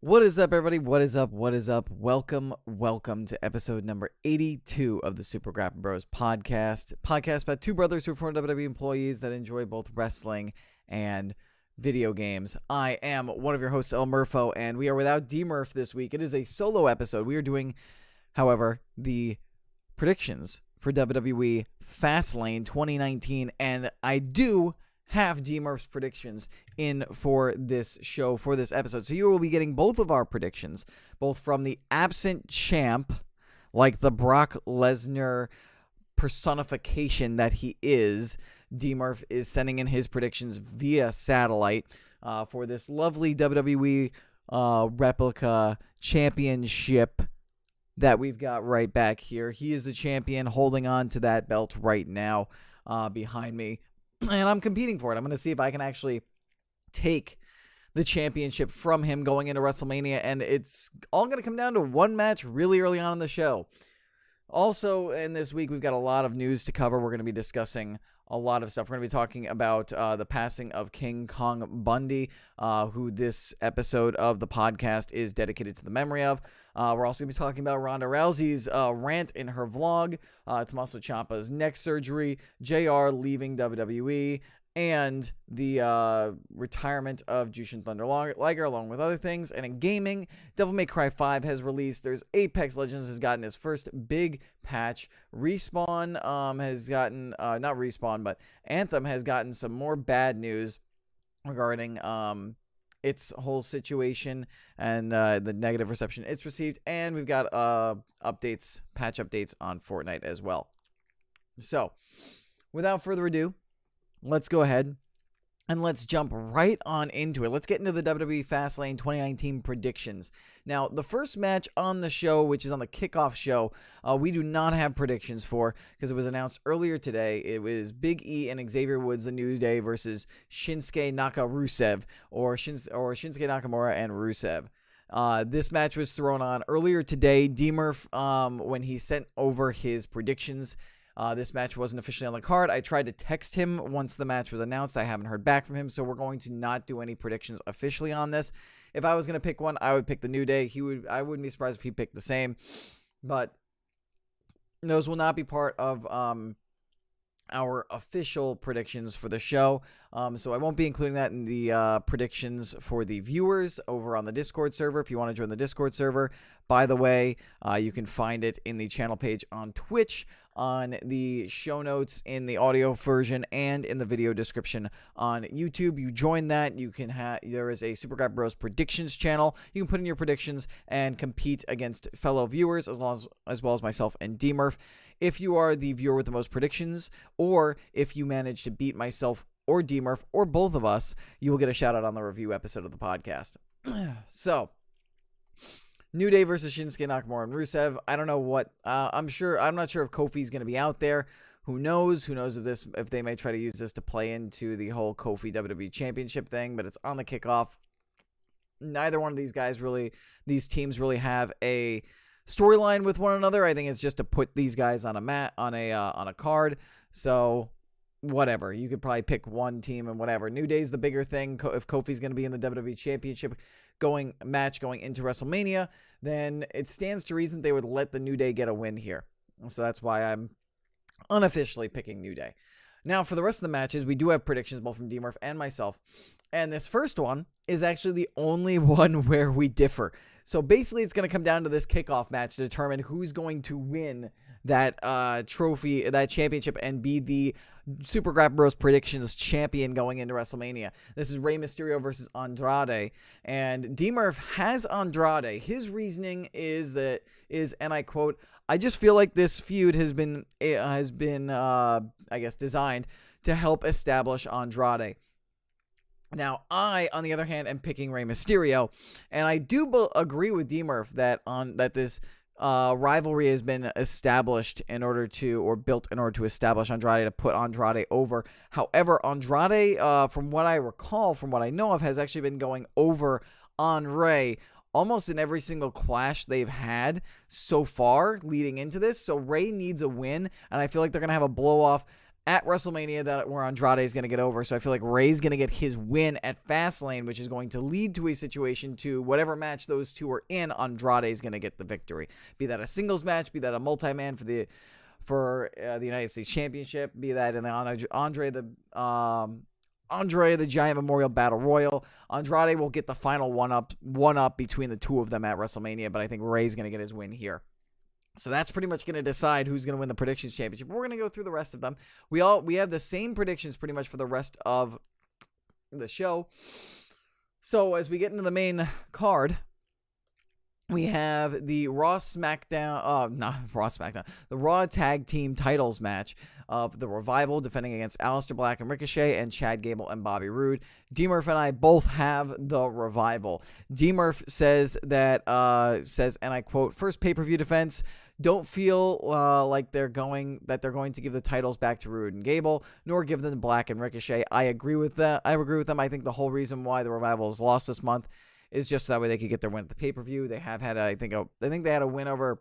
What is up, everybody? What is up? What is up? Welcome to episode number 82 of the Super Grapple Bros podcast. Podcast about two brothers who are former WWE employees that enjoy both wrestling and video games. I am one of your hosts, Murpho, and we are without DMurph this week. It is a solo episode. We are doing, however, the predictions for WWE Fastlane 2019, and I do have DMurph's predictions in for this show, for this episode. So you will be getting both of our predictions, both from the absent champ, like the Brock Lesnar personification that he is. DMurph is sending in his predictions via satellite for this lovely WWE replica championship that we've got right back here. He is the champion, holding on to that belt right now behind me. And I'm competing for it. I'm going to see if I can actually take the championship from him going into WrestleMania. And it's all going to come down to one match really early on in the show. Also, in this week, we've got a lot of news to cover. We're going to be discussing a lot of stuff. We're going to be talking about the passing of King Kong Bundy, who this episode of the podcast is dedicated to the memory of. We're also going to be talking about Ronda Rousey's rant in her vlog, Tomasso Ciampa's neck surgery, JR leaving WWE, and the retirement of Jushin Thunder Liger, along with other things. And in gaming, Devil May Cry 5 has released. There's Apex Legends has gotten its first big patch. Respawn has gotten, not Respawn, but Anthem has gotten some more bad news regarding its whole situation and the negative reception it's received. And we've got patch updates on Fortnite as well. So, without further ado, let's go ahead and let's jump right on into it. Let's get into the WWE Fastlane 2019 predictions. Now, the first match on the show, which is on the kickoff show, we do not have predictions for because it was announced earlier today. It was Big E and Xavier Woods the New Day versus Shinsuke Rusev, or Shinsuke Nakamura and Rusev. This match was thrown on earlier today. DMurph, when he sent over his predictions, this match wasn't officially on the card. I tried to text him once the match was announced. I haven't heard back from him, so we're going to not do any predictions officially on this. If I was going to pick one, I would pick the New Day. I wouldn't be surprised if he picked the same, but those will not be part of our official predictions for the show. So I won't be including that in the predictions for the viewers over on the Discord server. If you want to join the Discord server, by the way, you can find it in the channel page on Twitch, on the show notes in the audio version, and in the video description on YouTube. You join that, you can there is a Super Grapple Bros predictions channel. You can put in your predictions and compete against fellow viewers as well as myself and DMurph. If you are the viewer with the most predictions, or if you manage to beat myself or DMurph or both of us, you will get a shout out on the review episode of the podcast. So, New Day versus Shinsuke Nakamura and Rusev. I don't know what. I'm not sure if Kofi's going to be out there. Who knows? Who knows if they may try to use this to play into the whole Kofi WWE Championship thing? But it's on the kickoff. Neither one of these teams really have a storyline with one another. I think it's just to put these guys on a card. So whatever. You could probably pick one team and whatever. New Day's the bigger thing. If Kofi's going to be in the WWE Championship match going into WrestleMania, then it stands to reason they would let the New Day get a win here. So that's why I'm unofficially picking New Day. Now, for the rest of the matches, we do have predictions both from DMurph and myself. And this first one is actually the only one where we differ. So basically, it's going to come down to this kickoff match to determine who's going to win that trophy, that championship, and be the Super Grapple Bros predictions champion going into WrestleMania. This is Rey Mysterio versus Andrade, and DMurph has Andrade. His reasoning is, and I quote, "I just feel like this feud has been I guess, designed to help establish Andrade." Now, I, on the other hand, am picking Rey Mysterio, and I do agree with DMurph that this rivalry has been established built in order to establish Andrade, to put Andrade over. However, Andrade, from what I recall, from what I know of, has actually been going over on Rey almost in every single clash they've had so far leading into this. So Rey needs a win, and I feel like they're going to have a blow-off at WrestleMania where Andrade is going to get over. So I feel like Rey's going to get his win at Fastlane, which is going to lead to a situation to whatever match those two are in, Andrade is going to get the victory. Be that a singles match, be that a multi-man for the United States Championship, be that in the Andre the Giant Memorial Battle Royal. Andrade will get the final one up between the two of them at WrestleMania, but I think Rey's going to get his win here. So that's pretty much going to decide who's going to win the predictions championship. We're going to go through the rest of them. We have the same predictions pretty much for the rest of the show. So as we get into the main card, we have the Raw Tag Team Titles match of the Revival defending against Aleister Black and Ricochet and Chad Gable and Bobby Roode. DMurph and I both have the Revival. DMurph says, and I quote, "First pay-per-view defense. Don't feel like they're going to give the titles back to Roode and Gable, nor give them to Black and Ricochet." I agree with that. I agree with them. I think the whole reason why the Revival has lost this month is just so that way they could get their win at the pay-per-view. They have had, I think they had a win over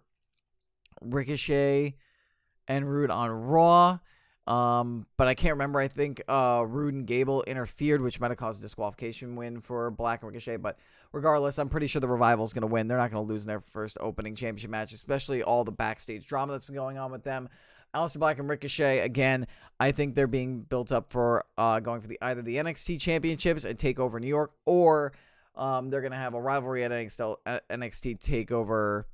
Ricochet and Roode on Raw. But I can't remember. I think Roode and Gable interfered, which might have caused a disqualification win for Black and Ricochet. But regardless, I'm pretty sure the Revival is going to win. They're not going to lose in their first opening championship match, especially all the backstage drama that's been going on with them. Aleister Black and Ricochet, again, I think they're being built up for going for either the NXT championships and TakeOver New York, or they're going to have a rivalry at NXT TakeOver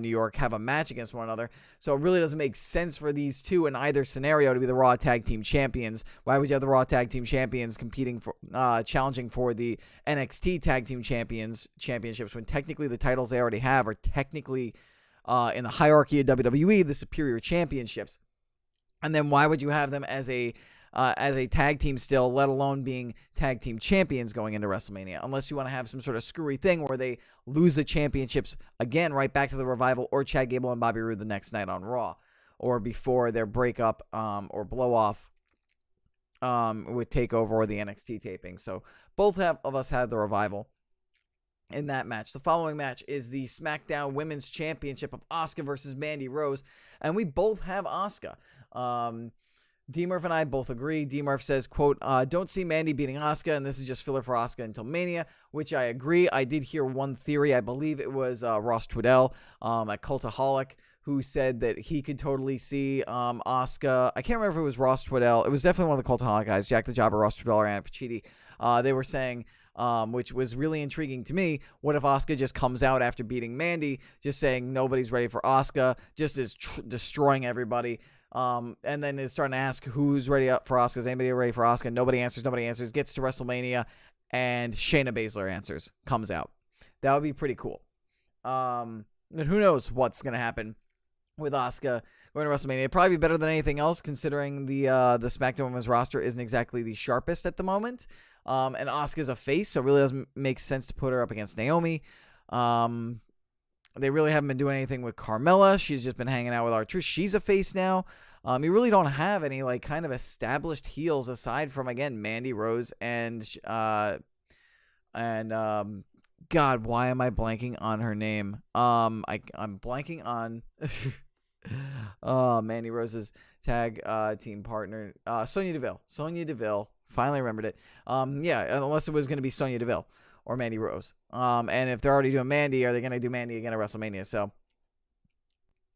New York, have a match against one another. So it really doesn't make sense for these two in either scenario to be the Raw Tag Team Champions. Why would you have the Raw Tag Team Champions competing for, challenging for the NXT Tag Team Championships when technically the titles they already have are technically in the hierarchy of WWE the superior championships? And then why would you have them as a tag team still, let alone being tag team champions going into WrestleMania, unless you want to have some sort of screwy thing where they lose the championships again right back to the Revival or Chad Gable and Bobby Roode the next night on Raw, or before their breakup or blow off with TakeOver or the NXT taping. So both of us had the Revival in that match. The following match is the SmackDown Women's Championship of Asuka versus Mandy Rose, and we both have Asuka. DMurph and I both agree. DMurph says, quote, "Don't see Mandy beating Asuka, and this is just filler for Asuka until Mania," which I agree. I did hear one theory. I believe it was Ross Twiddell at Cultaholic, who said that he could totally see Asuka. I can't remember if it was Ross Twiddell. It was definitely one of the Cultaholic guys, Jack the Jobber, Ross Twiddell, or Anna Pacitti. They were saying, which was really intriguing to me, what if Asuka just comes out after beating Mandy, just saying nobody's ready for Asuka, just is destroying everybody. And then is starting to ask who's ready up for Asuka. Is anybody ready for Asuka? Nobody answers. Gets to WrestleMania, and Shayna Baszler answers. Comes out. That would be pretty cool. And who knows what's going to happen with Asuka going to WrestleMania. It'd probably be better than anything else, considering the SmackDown Women's roster isn't exactly the sharpest at the moment. And Asuka's a face, so it really doesn't make sense to put her up against Naomi. They really haven't been doing anything with Carmella. She's just been hanging out with R-Truth. She's a face now. You really don't have any like kind of established heels aside from, again, Mandy Rose and God, why am I blanking on her name? I'm blanking on Mandy Rose's tag team partner, Sonya Deville. Sonya Deville. Finally remembered it. Unless it was going to be Sonya Deville or Mandy Rose. And if they're already doing Mandy, are they going to do Mandy again at WrestleMania? So,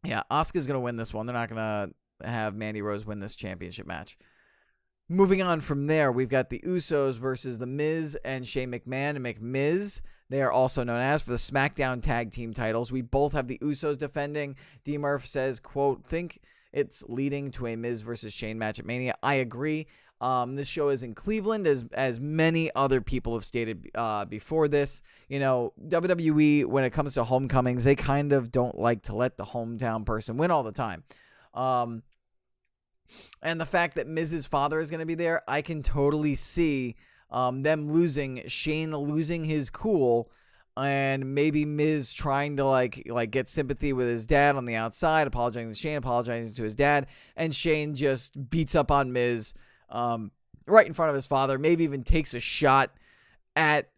yeah, Asuka's going to win this one. They're not going to have Mandy Rose win this championship match. Moving on from there, we've got the Usos versus The Miz and Shane McMahon and McMiz. They are also known as for the SmackDown Tag Team titles. We both have the Usos defending. DMurph says, quote, "Think it's leading to a Miz versus Shane match at Mania." I agree. This show is in Cleveland, as many other people have stated before this. You know, WWE, when it comes to homecomings, they kind of don't like to let the hometown person win all the time. And the fact that Miz's father is going to be there, I can totally see them Shane losing his cool, and maybe Miz trying to like get sympathy with his dad on the outside, apologizing to Shane, apologizing to his dad, and Shane just beats up on Miz right in front of his father, maybe even takes a shot at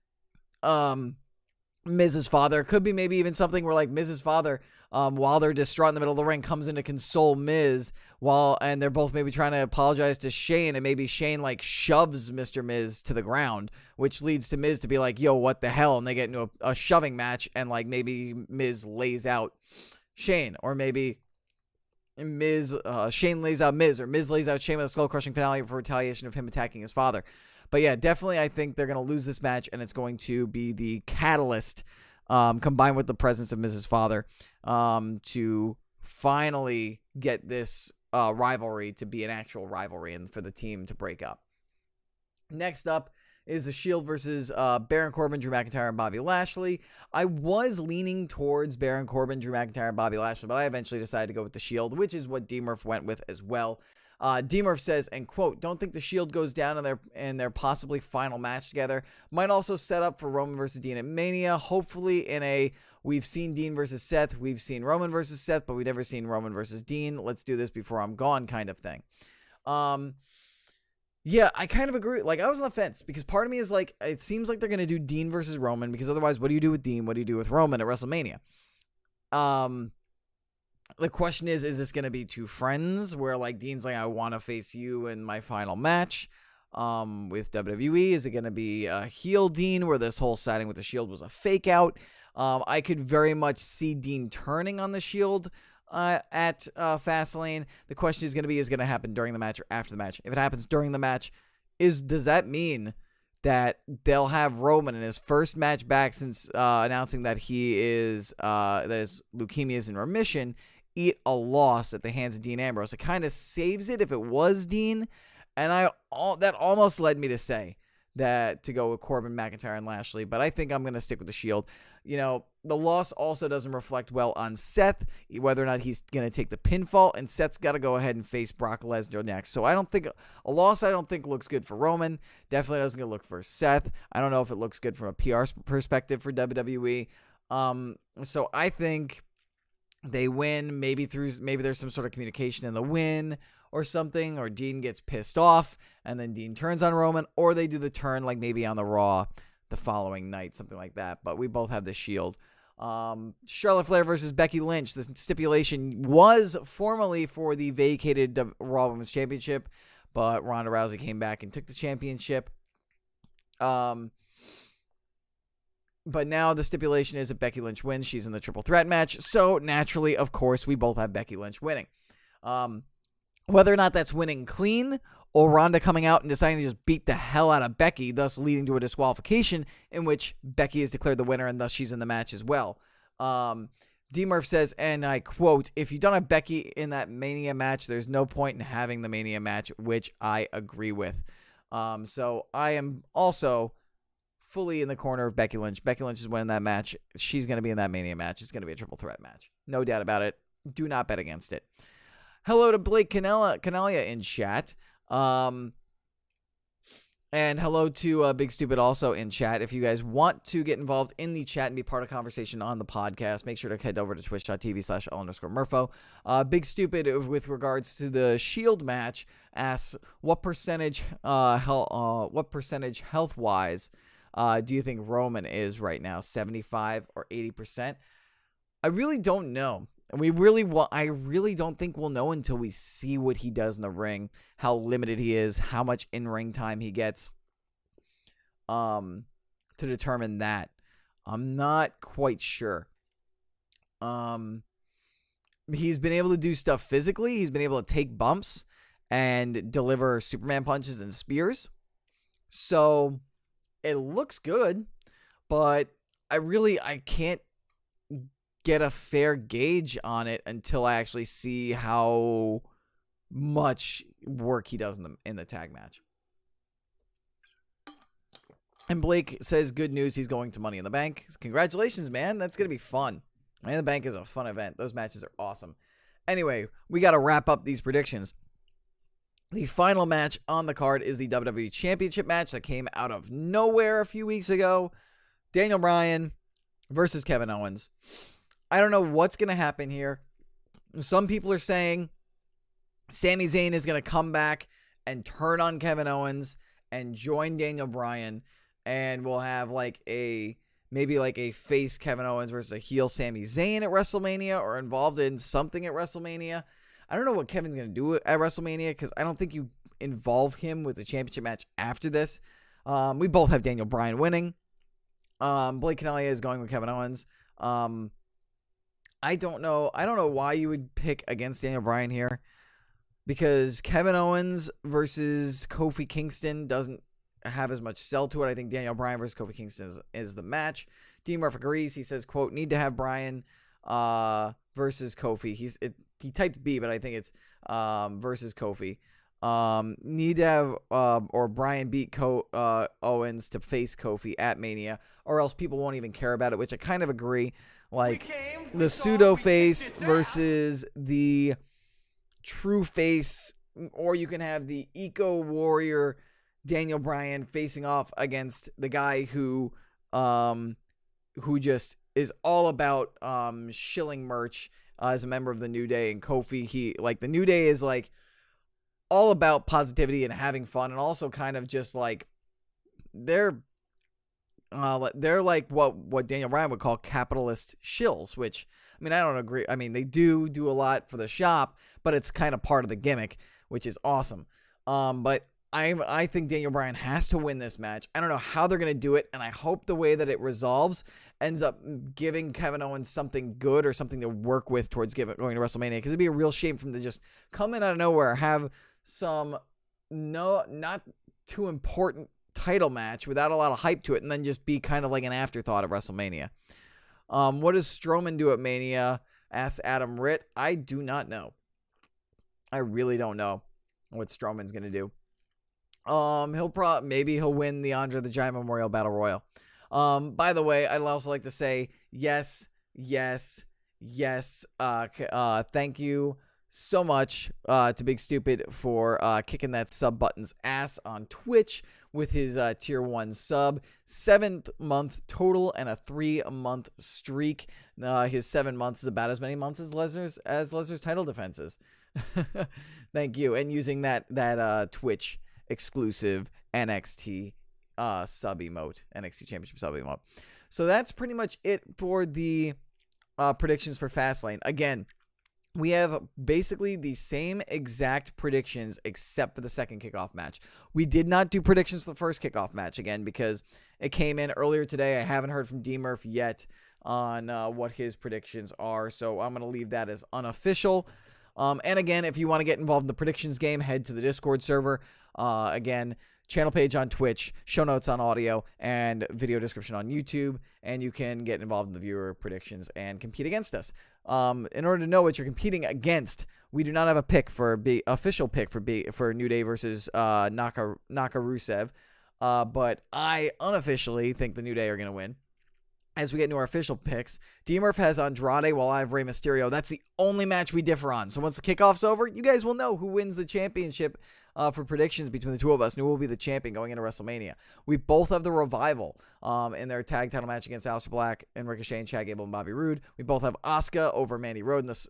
Miz's father. Could be maybe even something where like Miz's father, while they're distraught in the middle of the ring, comes in to console Miz and they're both maybe trying to apologize to Shane, and maybe Shane like shoves Mr. Miz to the ground, which leads to Miz to be like, yo, what the hell? And they get into a shoving match, and like maybe Miz lays out Shane, or maybe Shane lays out Miz, or Miz lays out Shane with a skull-crushing finale for retaliation of him attacking his father. But yeah, definitely I think they're going to lose this match, and it's going to be the catalyst, combined with the presence of Miz's father, to finally get this rivalry to be an actual rivalry and for the team to break up. Next up is the Shield versus Baron Corbin, Drew McIntyre, and Bobby Lashley. I was leaning towards Baron Corbin, Drew McIntyre, and Bobby Lashley, but I eventually decided to go with the Shield, which is what DMurph went with as well. DMurph says, and quote, don't think the Shield goes down in their possibly final match together. Might also set up for Roman versus Dean at Mania. Hopefully we've seen Dean versus Seth, we've seen Roman versus Seth, but we've never seen Roman versus Dean. Let's do this before I'm gone kind of thing. Yeah, I kind of agree. Like, I was on the fence because part of me is like, it seems like they're going to do Dean versus Roman, because otherwise, what do you do with Dean? What do you do with Roman at WrestleMania? The question is this going to be two friends where like Dean's like, I want to face you in my final match with WWE? Is it going to be a heel Dean where this whole siding with the Shield was a fake out? I could very much see Dean turning on the Shield at Fastlane. The question is going to be, is it going to happen during the match or after the match? If it happens during the match, does that mean that they'll have Roman in his first match back since announcing that that his leukemia is in remission, eat a loss at the hands of Dean Ambrose? It kind of saves it if it was Dean, and that almost led me to say that to go with Corbin, McIntyre, and Lashley, but I think I'm going to stick with the Shield. You know, the loss also doesn't reflect well on Seth, whether or not he's going to take the pinfall, and Seth's got to go ahead and face Brock Lesnar next. So a loss I don't think looks good for Roman. Definitely doesn't look for Seth. I don't know if it looks good from a PR perspective for WWE. So I think they win, maybe there's some sort of communication in the win or something, or Dean gets pissed off and then Dean turns on Roman, or they do the turn like maybe on the Raw the following night, something like that. But we both have the Shield. Charlotte Flair versus Becky Lynch. The stipulation was formerly for the vacated Raw Women's Championship, but Ronda Rousey came back and took the championship. But now the stipulation is that Becky Lynch wins. She's in the triple threat match. So naturally, of course, we both have Becky Lynch winning. Whether or not that's winning clean or Ronda coming out and deciding to just beat the hell out of Becky, thus leading to a disqualification in which Becky is declared the winner and thus she's in the match as well. DMurph says, and I quote, if you don't have Becky in that Mania match, there's no point in having the Mania match, which I agree with. So I am also fully in the corner of Becky Lynch. Becky Lynch is winning that match. She's going to be in that Mania match. It's going to be a triple threat match. No doubt about it. Do not bet against it. Hello to Blake Canalia in chat. And hello to Big Stupid also in chat. If you guys want to get involved in the chat and be part of conversation on the podcast, make sure to head over to twitch.tv/L_Murpho. Big Stupid, with regards to the Shield match, asks, what percentage health-wise do you think Roman is right now? 75 or 80%? I really don't know. And I really don't think we'll know until we see what he does in the ring, how limited he is, how much in-ring time he gets, to determine that. I'm not quite sure. He's been able to do stuff physically. He's been able to take bumps and deliver Superman punches and spears. So it looks good, but I can't get a fair gauge on it until I actually see how much work he does in the tag match. And Blake says, good news, he's going to Money in the Bank. Congratulations, man. That's going to be fun. Money in the Bank is a fun event. Those matches are awesome. Anyway, we got to wrap up these predictions. The final match on the card is the WWE Championship match that came out of nowhere a few weeks ago. Daniel Bryan versus Kevin Owens. I don't know what's going to happen here. Some people are saying Sami Zayn is going to come back and turn on Kevin Owens and join Daniel Bryan, and we'll have like a maybe like a face Kevin Owens versus a heel Sami Zayn at WrestleMania, or involved in something at WrestleMania. I don't know what Kevin's going to do at WrestleMania, because I don't think you involve him with the championship match after this. We both have Daniel Bryan winning. Blake Canellia is going with Kevin Owens. I don't know why you would pick against Daniel Bryan here, because Kevin Owens versus Kofi Kingston doesn't have as much sell to it. I think Daniel Bryan versus Kofi Kingston is the match. DMurph agrees. He says, quote, need to have Bryan versus Kofi. He typed B, but I think it's versus Kofi. Need to have or Bryan beat Owens to face Kofi at Mania, or else people won't even care about it, which I kind of agree. Like the pseudo face versus the true face, or you can have the eco warrior Daniel Bryan facing off against the guy who just is all about shilling merch as a member of the New Day. And Kofi, the New Day is like all about positivity and having fun, and also kind of just like they're like what Daniel Bryan would call capitalist shills, which, I mean, I don't agree. I mean, they do a lot for the shop, but it's kind of part of the gimmick, which is awesome. But I think Daniel Bryan has to win this match. I don't know how they're going to do it, and I hope the way that it resolves ends up giving Kevin Owens something good or something to work with towards going to WrestleMania, because it'd be a real shame for him to just come in out of nowhere, have some not too important title match without a lot of hype to it, and then just be kind of like an afterthought at WrestleMania. What does Strowman do at Mania? Asks Adam Ritt. I do not know. I really don't know what Strowman's going to do. Maybe he'll win the Andre the Giant Memorial Battle Royal. By the way, I'd also like to say yes. Thank you so much to Big Stupid for kicking that sub button's ass on Twitch with his tier 1 sub. 7th month total and a 3-month streak. His 7 months is about as many months as Lesnar's title defenses. Thank you. And using that Twitch exclusive NXT sub emote, NXT Championship sub emote. So that's pretty much it for the predictions for Fastlane. Again, we have basically the same exact predictions except for the second kickoff match. We did not do predictions for the first kickoff match, again, because it came in earlier today. I haven't heard from DMurph yet on what his predictions are, so I'm going to leave that as unofficial. And again, if you want to get involved in the predictions game, head to the Discord server. Again, channel page on Twitch, show notes on audio, and video description on YouTube, and you can get involved in the viewer predictions and compete against us. In order to know what you're competing against, we do not have a pick for official pick for New Day versus Rusev, but I unofficially think the New Day are going to win. As we get into our official picks, DMurph has Andrade while I have Rey Mysterio. That's the only match we differ on. So once the kickoff's over, you guys will know who wins the championship for predictions between the two of us, and who will be the champion going into WrestleMania. We both have the Revival in their tag title match against Aleister Black and Ricochet and Chad Gable and Bobby Roode. We both have Asuka over Mandy Rhodes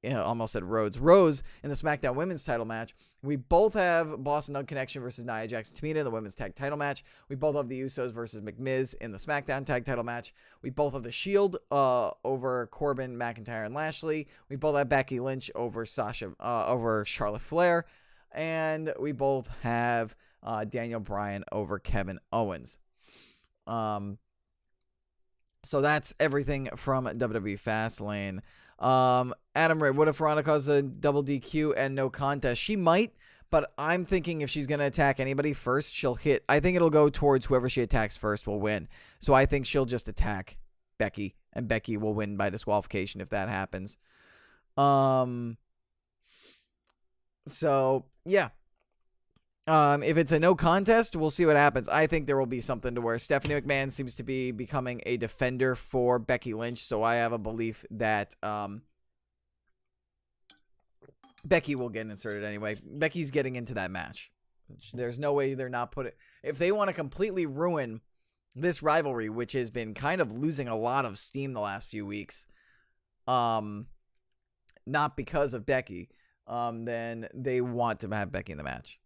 in the Rose in the SmackDown Women's title match. We both have Boston Dog Connection versus Nia Jax and Tamina in the Women's Tag title match. We both have the Usos versus McMiz in the SmackDown Tag title match. We both have the Shield over Corbin, McIntyre, and Lashley. We both have Becky Lynch over Charlotte Flair. And we both have Daniel Bryan over Kevin Owens. So that's everything from WWE Fastlane. Adam Ray, what if Ronda caused a double DQ and no contest? She might, but I'm thinking if she's going to attack anybody first, she'll hit. I think it'll go towards whoever she attacks first will win. So I think she'll just attack Becky, and Becky will win by disqualification if that happens. So, yeah. If it's a no contest, we'll see what happens. I think there will be something to where Stephanie McMahon seems to be becoming a defender for Becky Lynch, so I have a belief that Becky will get inserted anyway. Becky's getting into that match. There's no way they're not putting... If they want to completely ruin this rivalry, which has been kind of losing a lot of steam the last few weeks, not because of Becky, then they want to have Becky in the match.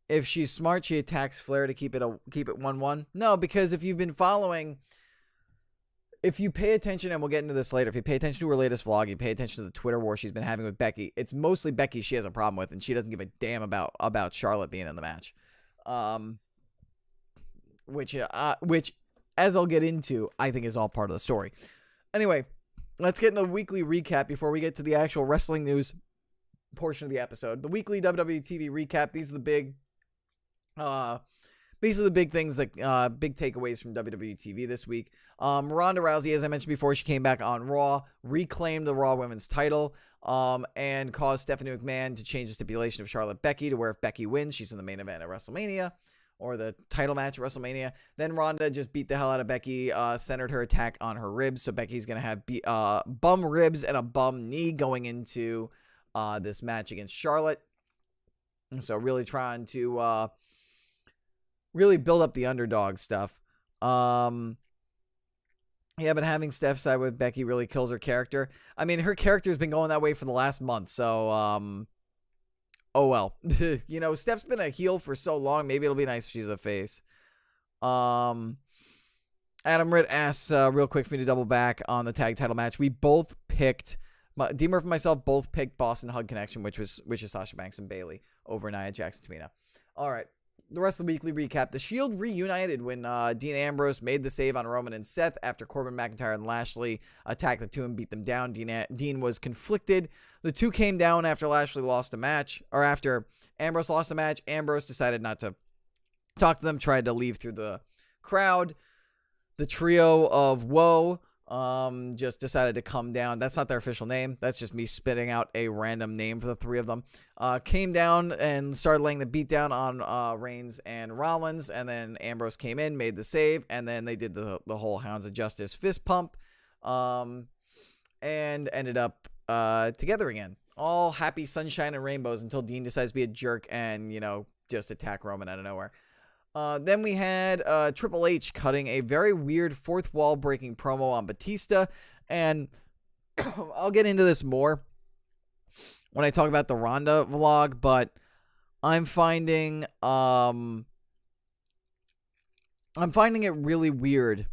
if she's smart, she attacks Flair to keep it 1-1. No, because if you've been following, if you pay attention, and we'll get into this later, if you pay attention to her latest vlog, you pay attention to the Twitter war she's been having with Becky, it's mostly Becky she has a problem with, and she doesn't give a damn about Charlotte being in the match. Which, as I'll get into, I think is all part of the story. Anyway, let's get into the weekly recap before we get to the actual wrestling news portion of the episode. The weekly WWE TV recap. These are the big things, like big takeaways from WWE TV this week. Ronda Rousey, as I mentioned before, she came back on Raw, reclaimed the Raw Women's title, and caused Stephanie McMahon to change the stipulation of Charlotte Becky to where if Becky wins, she's in the main event at WrestleMania, or the title match at WrestleMania. Then Ronda just beat the hell out of Becky, centered her attack on her ribs, so Becky's going to have bum ribs and a bum knee going into this match against Charlotte. And so really trying to really build up the underdog stuff. But having Steph side with Becky really kills her character. I mean, her character has been going that way for the last month, so oh well. Steph's been a heel for so long. Maybe it'll be nice if she's a face. Adam Ritt asks real quick for me to double back on the tag title match. We both picked, DMurph and myself both picked Boston Hug Connection, which is Sasha Banks and Bayley over Nia Jax and Tamina. All right. The rest of the weekly recap. The Shield reunited when Dean Ambrose made the save on Roman and Seth after Corbin McIntyre and Lashley attacked the two and beat them down. Dean was conflicted. The two came down after Lashley lost a match, or after Ambrose lost a match. Ambrose decided not to talk to them, tried to leave through the crowd. The trio of Woe just decided to come down. That's not their official name. That's just me spitting out a random name for the three of them. Came down and started laying the beat down on Reigns and Rollins, and then Ambrose came in, made the save, and then they did the whole Hounds of Justice fist pump, and ended up together again. All happy sunshine and rainbows until Dean decides to be a jerk and, just attack Roman out of nowhere. Then we had Triple H cutting a very weird fourth wall breaking promo on Batista, and I'll get into this more when I talk about the Ronda vlog, but I'm finding it really weird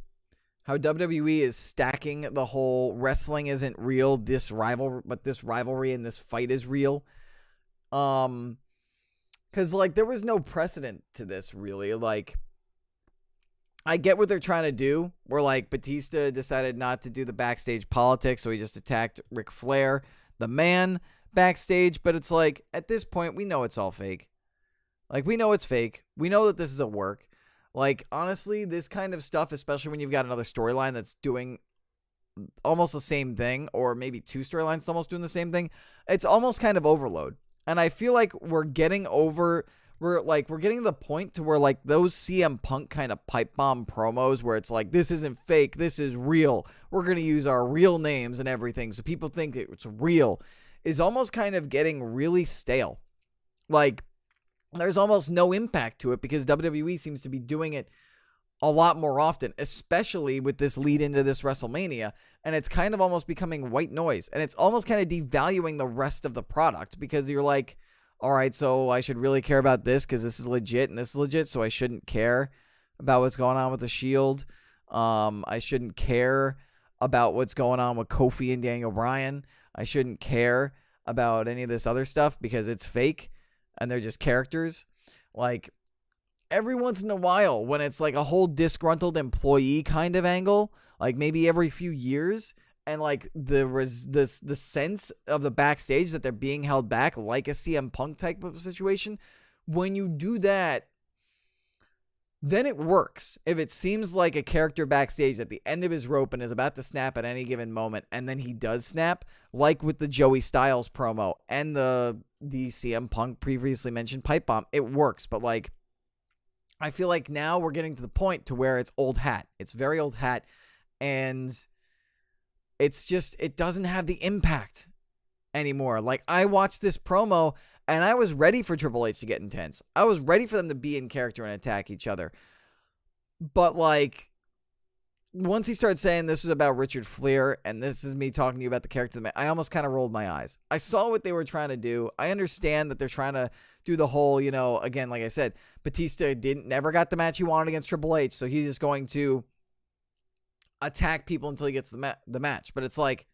how WWE is stacking the whole wrestling isn't real, but this rivalry and this fight is real. Because, there was no precedent to this, really. I get what they're trying to do, where, Batista decided not to do the backstage politics, so he just attacked Ric Flair, the man, backstage. But it's at this point, we know it's all fake. We know it's fake. We know that this is a work. Honestly, this kind of stuff, especially when you've got another storyline that's doing almost the same thing, or maybe two storylines almost doing the same thing, it's almost kind of overload. And I feel like we're getting to the point to where those CM Punk kind of pipe bomb promos where it's this isn't fake, this is real. We're going to use our real names and everything so people think it's real, is almost kind of getting really stale. There's almost no impact to it because WWE seems to be doing it a lot more often, especially with this lead into this WrestleMania, and it's kind of almost becoming white noise, and it's almost kind of devaluing the rest of the product because you're all right, so I should really care about this because this is legit and this is legit, so I shouldn't care about what's going on with the Shield. I shouldn't care about what's going on with Kofi and Daniel Bryan. I shouldn't care about any of this other stuff because it's fake and they're just characters. Every once in a while, when it's a whole disgruntled employee kind of angle, maybe every few years, and the sense of the backstage that they're being held back, like a CM Punk type of situation, when you do that, then it works. If it seems like a character backstage at the end of his rope and is about to snap at any given moment, and then he does snap, like with the Joey Styles promo and the CM Punk previously mentioned pipe bomb, it works. But I feel like now we're getting to the point to where it's old hat. It's very old hat, and it doesn't have the impact anymore. I watched this promo, and I was ready for Triple H to get intense. I was ready for them to be in character and attack each other. But, once he started saying this was about Richard Fleur and this is me talking to you about the character, I almost kind of rolled my eyes. I saw what they were trying to do. I understand that they're trying to do the whole, again, like I said, Batista never got the match he wanted against Triple H, so he's just going to attack people until he gets the match. But it's like,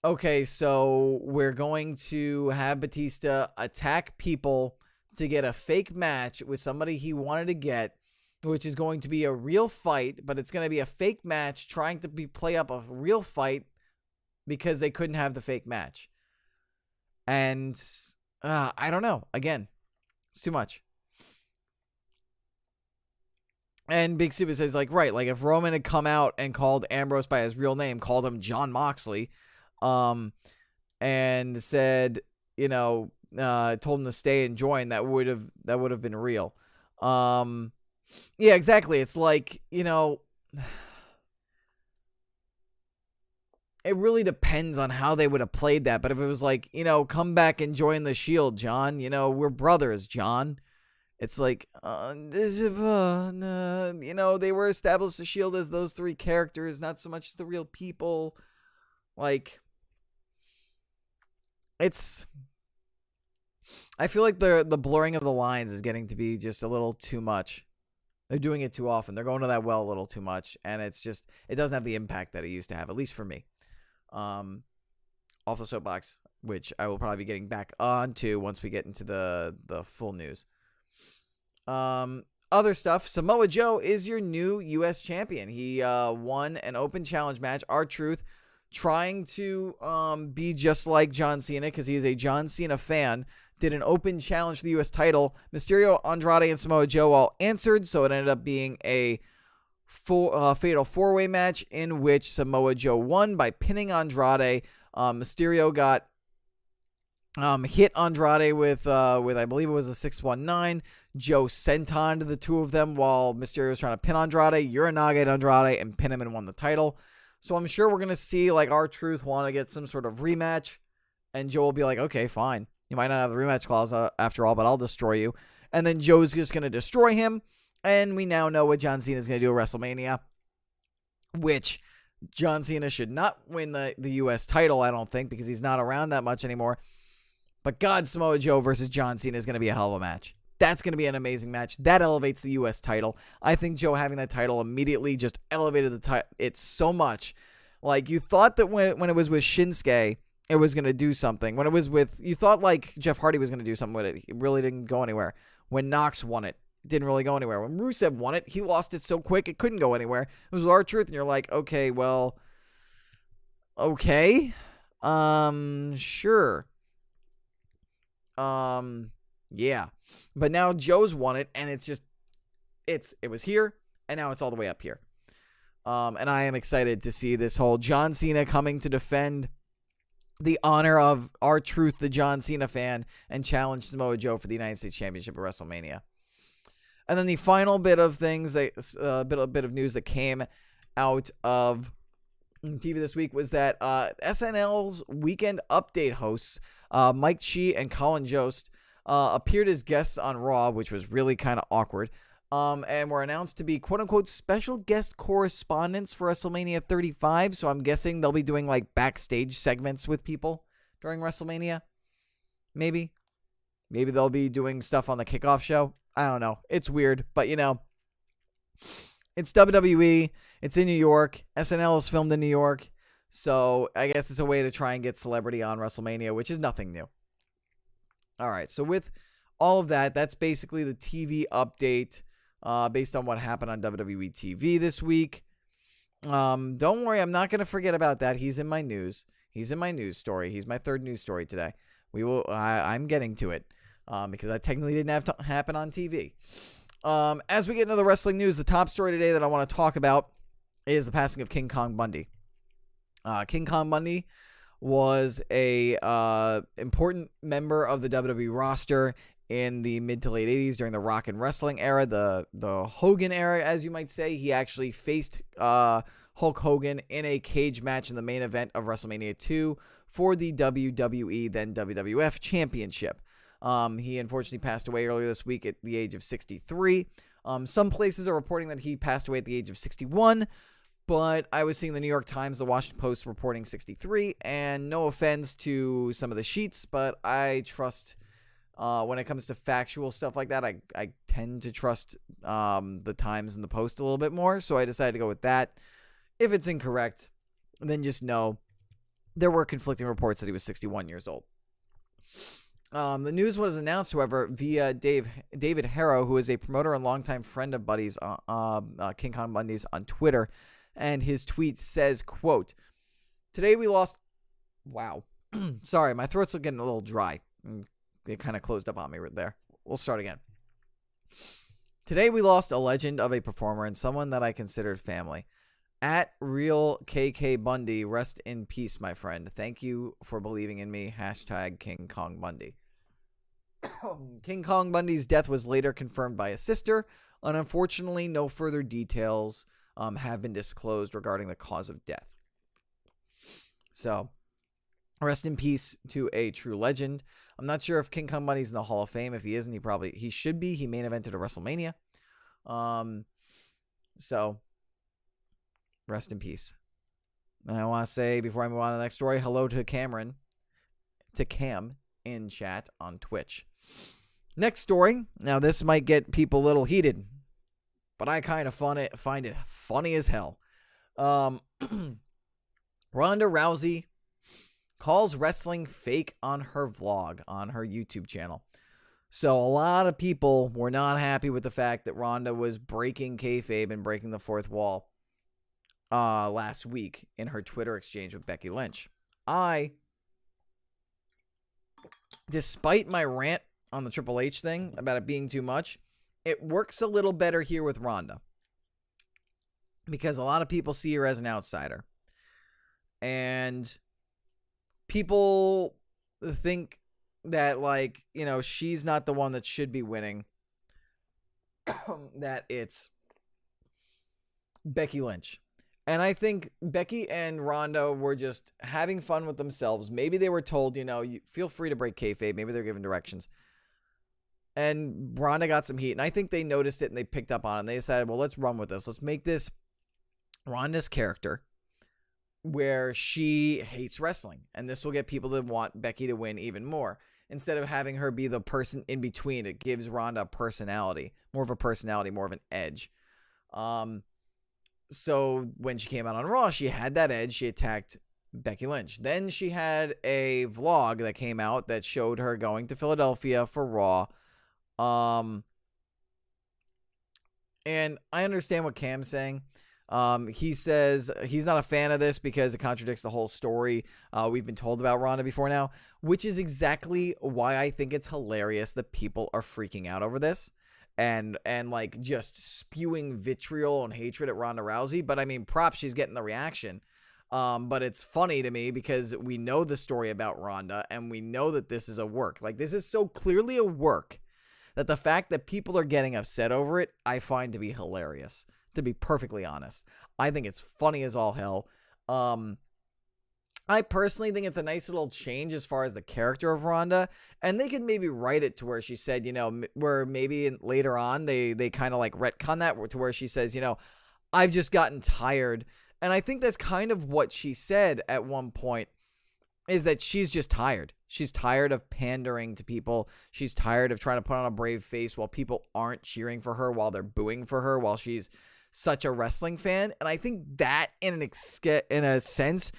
okay, so we're going to have Batista attack people to get a fake match with somebody he wanted to get, which is going to be a real fight, but it's going to be a fake match trying to play up a real fight because they couldn't have the fake match. And I don't know. Again, it's too much. And Big Stupid says, like, right, like if Roman had come out and called Ambrose by his real name, called him John Moxley, and said, told him to stay and join, that would have been real. Yeah, exactly. It's like, it really depends on how they would have played that. But if it was like, come back and join the Shield, John, we're brothers, John. It's like, they were established the Shield as those three characters, not so much the real people. Like, I feel like the blurring of the lines is getting to be just a little too much. They're doing it too often. They're going to that well a little too much, and it doesn't have the impact that it used to have, at least for me. Off the soapbox, which I will probably be getting back onto once we get into the full news. Other stuff, Samoa Joe is your new U.S. champion. He won an open challenge match, R-Truth, trying to be just like John Cena because he is a John Cena fan. Did an open challenge for the U.S. title. Mysterio, Andrade, and Samoa Joe all answered, so it ended up being a fatal four-way match in which Samoa Joe won by pinning Andrade. Mysterio got hit Andrade with I believe it was a 619. Joe senton to the two of them while Mysterio was trying to pin Andrade. Uranage Andrade and pin him and won the title. So I'm sure we're going to see like R-Truth want to get some sort of rematch, and Joe will be like, okay, fine. You might not have the rematch clause after all, but I'll destroy you. And then Joe's just going to destroy him. And we now know what John Cena is going to do at WrestleMania, which John Cena should not win the U.S. title, I don't think, because he's not around that much anymore. But God, Samoa Joe versus John Cena is going to be a hell of a match. That's going to be an amazing match. That elevates the U.S. title. I think Joe having that title immediately just elevated the title. It's so much. Like, you thought that when it was with Shinsuke, it was going to do something. When it was you thought like Jeff Hardy was going to do something with it. It really didn't go anywhere. When Knox won it, it didn't really go anywhere. When Rusev won it, he lost it so quick it couldn't go anywhere. It was with R-Truth, and you're like, okay, well, okay, sure, yeah. But now Joe's won it, and it was here, and now it's all the way up here. And I am excited to see this whole John Cena coming to defend the honor of R-Truth, the John Cena fan, and challenge Samoa Joe for the United States Championship at WrestleMania. And then the final bit of things, bit of news that came out of TV this week was that SNL's Weekend Update hosts Mike Chi and Colin Jost appeared as guests on Raw, which was really kind of awkward. And were announced to be quote-unquote special guest correspondents for WrestleMania 35. So I'm guessing they'll be doing like backstage segments with people during WrestleMania. Maybe they'll be doing stuff on the kickoff show. I don't know. It's weird, but it's WWE. It's in New York. SNL is filmed in New York. So I guess it's a way to try and get celebrity on WrestleMania, which is nothing new. All right. So with all of that, that's basically the TV update. Based on what happened on WWE TV this week. Don't worry, I'm not going to forget about that. He's in my news. He's in my news story. He's my third news story today. I'm getting to it because that technically didn't have to happen on TV. As we get into the wrestling news, the top story today that I want to talk about is the passing of King Kong Bundy. King Kong Bundy was a important member of the WWE roster in the mid to late 80s during the rock and wrestling era, the Hogan era, as you might say. He actually faced Hulk Hogan in a cage match in the main event of WrestleMania 2 for the WWE, then WWF Championship. He unfortunately passed away earlier this week at the age of 63. Some places are reporting that he passed away at the age of 61, but I was seeing the New York Times, the Washington Post reporting 63, and no offense to some of the sheets, but I trust when it comes to factual stuff like that, I tend to trust the Times and the Post a little bit more, so I decided to go with that. If it's incorrect, then just know there were conflicting reports that he was 61 years old. The news was announced, however, via David Harrow, who is a promoter and longtime friend of Buddy's, King Kong Bundy's, on Twitter. And his tweet says, quote, "Today we lost..." Wow. Sorry, my throat's getting a little dry. It kind of closed up on me right there. We'll start again. "Today we lost a legend of a performer and someone that I considered family. At Real KK Bundy, rest in peace, my friend. Thank you for believing in me. Hashtag King Kong Bundy." King Kong Bundy's death was later confirmed by his sister, and unfortunately, no further details have been disclosed regarding the cause of death. So, rest in peace to a true legend. I'm not sure if King Kong Bundy's in the Hall of Fame. If he isn't, he should be. He main evented at WrestleMania. So, rest in peace. And I want to say, before I move on to the next story, hello to Cam in chat on Twitch. Next story. Now, this might get people a little heated, but I kind of find it funny as hell. Ronda Rousey calls wrestling fake on her vlog on her YouTube channel. So a lot of people were not happy with the fact that Ronda was breaking kayfabe and breaking the fourth wall last week in her Twitter exchange with Becky Lynch. Despite my rant on the Triple H thing about it being too much, it works a little better here with Ronda because a lot of people see her as an outsider. And people think that, like, you know, she's not the one that should be winning, that it's Becky Lynch. And I think Becky and Ronda were just having fun with themselves. Maybe they were told, you know, you feel free to break kayfabe. Maybe they're given directions. And Ronda got some heat, and I think they noticed it and they picked up on it. And they decided, well, let's run with this. Let's make this Ronda's character where she hates wrestling. And this will get people to want Becky to win even more. Instead of having her be the person in between, it gives Ronda a personality, more of an edge. So when she came out on Raw, she had that edge. She attacked Becky Lynch. Then she had a vlog that came out that showed her going to Philadelphia for Raw. And I understand what Cam's saying. He says he's not a fan of this because it contradicts the whole story we've been told about Ronda before now, which is exactly why I think it's hilarious that people are freaking out over this and like just spewing vitriol and hatred at Ronda Rousey. But I mean, props, she's getting the reaction. But it's funny to me because we know the story about Ronda and we know that this is a work. Like, this is so clearly a work that the fact that people are getting upset over it, I find to be hilarious. To be perfectly honest, I think it's funny as all hell. I personally think it's a nice little change as far as the character of Ronda, and they could maybe write it to where she said, you know, where maybe later on they kind of like retcon that to where she says, you know, I've just gotten tired. And I think that's kind of what she said at one point, is that she's just tired. She's tired of pandering to people. She's tired of trying to put on a brave face while people aren't cheering for her, while they're booing for her, while she's such a wrestling fan. And I think that in a sense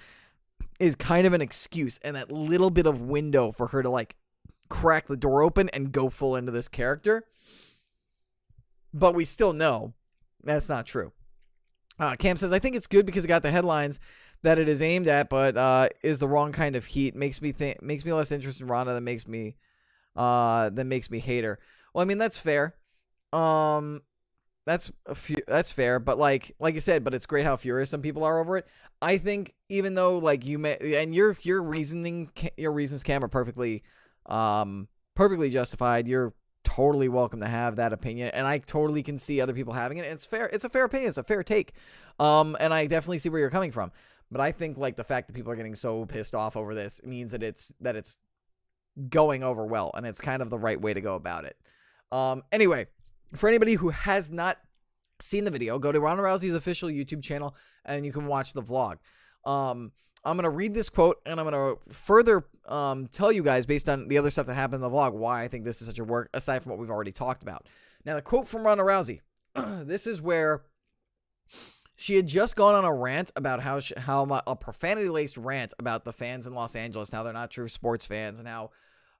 is kind of an excuse and that little bit of window for her to like crack the door open and go full into this character. But we still know that's not true. Cam says, I think it's good because it got the headlines that it is aimed at, but is the wrong kind of heat. Makes me less interested in Ronda than makes me hate her. Well, I mean, that's fair. That's fair, but like you said, but it's great how furious some people are over it. I think even though like you may, and your reasons, Cam, are perfectly justified. You're totally welcome to have that opinion, and I totally can see other people having it. It's fair. It's a fair opinion. It's a fair take. And I definitely see where you're coming from. But I think like the fact that people are getting so pissed off over this means that it's going over well, and it's kind of the right way to go about it. Anyway, for anybody who has not seen the video, go to Ronda Rousey's official YouTube channel and you can watch the vlog. I'm going to read this quote and I'm going to further tell you guys, based on the other stuff that happened in the vlog, why I think this is such a work, aside from what we've already talked about. Now, the quote from Ronda Rousey, this is where she had just gone on a rant about a profanity-laced rant about the fans in Los Angeles, and how they're not true sports fans, and how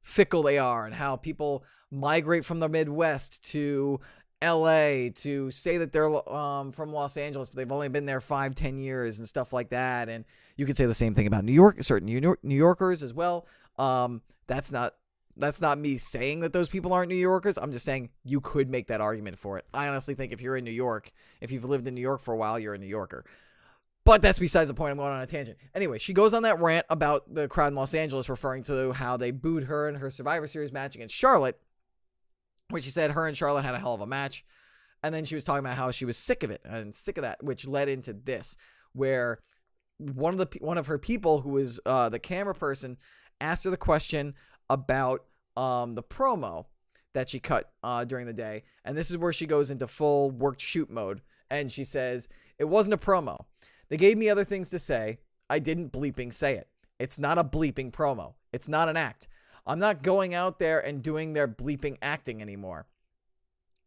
fickle they are, and how people migrate from the Midwest to LA to say that they're from Los Angeles, but they've only been there 5-10 years and stuff like that. And you could say the same thing about New York, certain New Yorkers as well. That's not me saying that those people aren't New Yorkers. I'm just saying you could make that argument for it. I honestly think if you're in New York, if you've lived in New York for a while, you're a New Yorker. But that's besides the point. I'm going on a tangent. Anyway, she goes on that rant about the crowd in Los Angeles, referring to how they booed her in her Survivor Series match against Charlotte, which she said her and Charlotte had a hell of a match. And then she was talking about how she was sick of it and sick of that, which led into this, where one of her people, who was the camera person, asked her the question about the promo that she cut during the day. And this is where she goes into full worked shoot mode. And she says, "It wasn't a promo. They gave me other things to say. I didn't bleeping say it. It's not a bleeping promo. It's not an act. I'm not going out there and doing their bleeping acting anymore.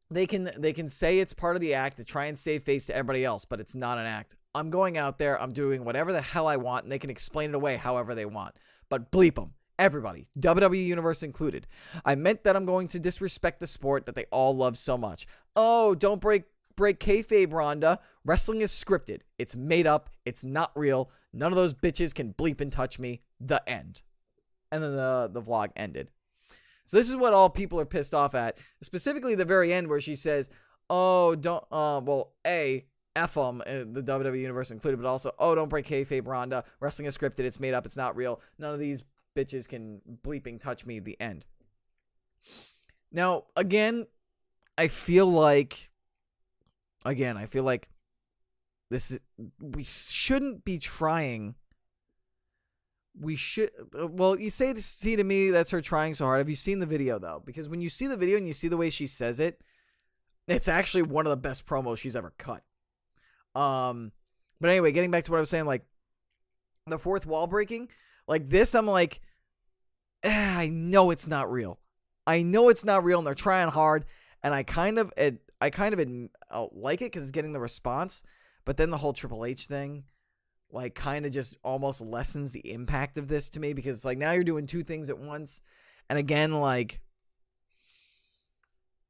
They can say it's part of the act to try and save face to everybody else, but it's not an act. I'm going out there, I'm doing whatever the hell I want, and they can explain it away however they want. But bleep them. Everybody, WWE Universe included. I meant that I'm going to disrespect the sport that they all love so much. Oh, don't break kayfabe, Ronda. Wrestling is scripted. It's made up. It's not real. None of those bitches can bleep and touch me. The end." And then the vlog ended. So this is what all people are pissed off at. Specifically the very end, where she says, "Oh, don't, F them, the WWE Universe included, but also, oh, don't break kayfabe, Ronda. Wrestling is scripted. It's made up. It's not real. None of these bitches can bleeping touch me." The end. Now, again, I feel like we shouldn't be trying. We should. Well, you see to me that's her trying so hard. Have you seen the video, though? Because when you see the video and you see the way she says it, it's actually one of the best promos she's ever cut. But anyway, getting back to what I was saying, like the fourth wall breaking, like this, I'm like, I know it's not real. I know it's not real, and they're trying hard, and I kind of like it because it's getting the response. But then the whole Triple H thing, like, kind of just almost lessens the impact of this to me, because like now you're doing two things at once, and again, like,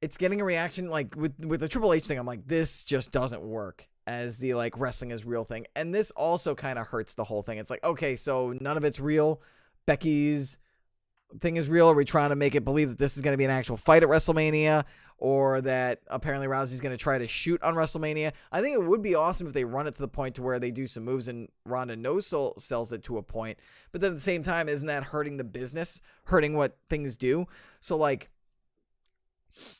it's getting a reaction. Like with the Triple H thing, I'm like, this just doesn't work as the like wrestling is real thing, and this also kind of hurts the whole thing. It's like, okay, so none of it's real. Becky's thing is real. Are we trying to make it believe that this is going to be an actual fight at WrestleMania, or that apparently Rousey's going to try to shoot on WrestleMania? I think it would be awesome if they run it to the point to where they do some moves and Ronda sells it to a point. But then at the same time, isn't that hurting the business, hurting what things do? So like,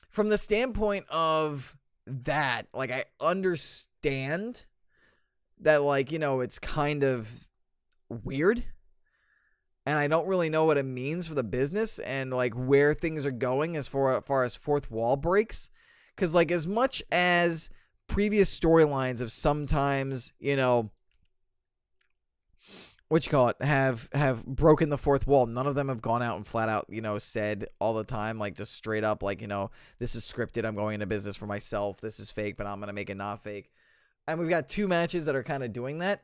from the standpoint of that, like, I understand that, like, you know, it's kind of weird, and I don't really know what it means for the business and like where things are going as far as fourth wall breaks. Because like, as much as previous storylines have sometimes, you know, have broken the fourth wall, none of them have gone out and flat out, you know, said all the time, like, just straight up, like, you know, this is scripted. I'm going into business for myself. This is fake, but I'm going to make it not fake. And we've got two matches that are kind of doing that.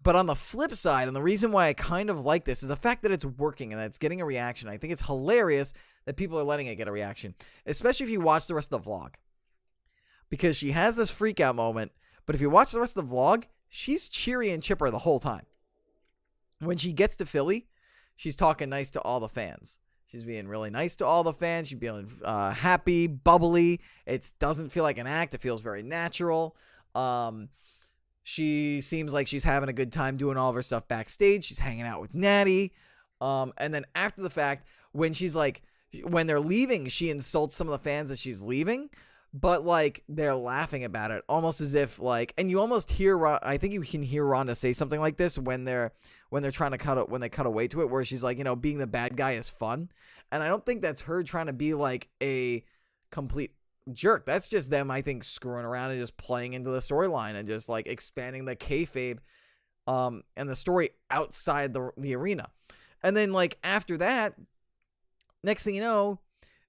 But on the flip side, and the reason why I kind of like this, is the fact that it's working and that it's getting a reaction. I think it's hilarious that people are letting it get a reaction, especially if you watch the rest of the vlog. Because she has this freak out moment, but if you watch the rest of the vlog, she's cheery and chipper the whole time. When she gets to Philly, she's talking nice to all the fans. She's being really nice to all the fans. She's being happy, bubbly. It doesn't feel like an act. It feels very natural. She seems like she's having a good time doing all of her stuff backstage. She's hanging out with Natty. And then after the fact, when they're leaving, she insults some of the fans that she's leaving, but like, they're laughing about it, almost as if like, and you almost hear, I think you can hear Ronda say something like this when they're trying to when they cut away to it, where she's like, you know, being the bad guy is fun. And I don't think that's her trying to be like a complete jerk. That's just them, I think, screwing around and just playing into the storyline and just like expanding the kayfabe and the story outside the arena. And then like after that, next thing you know,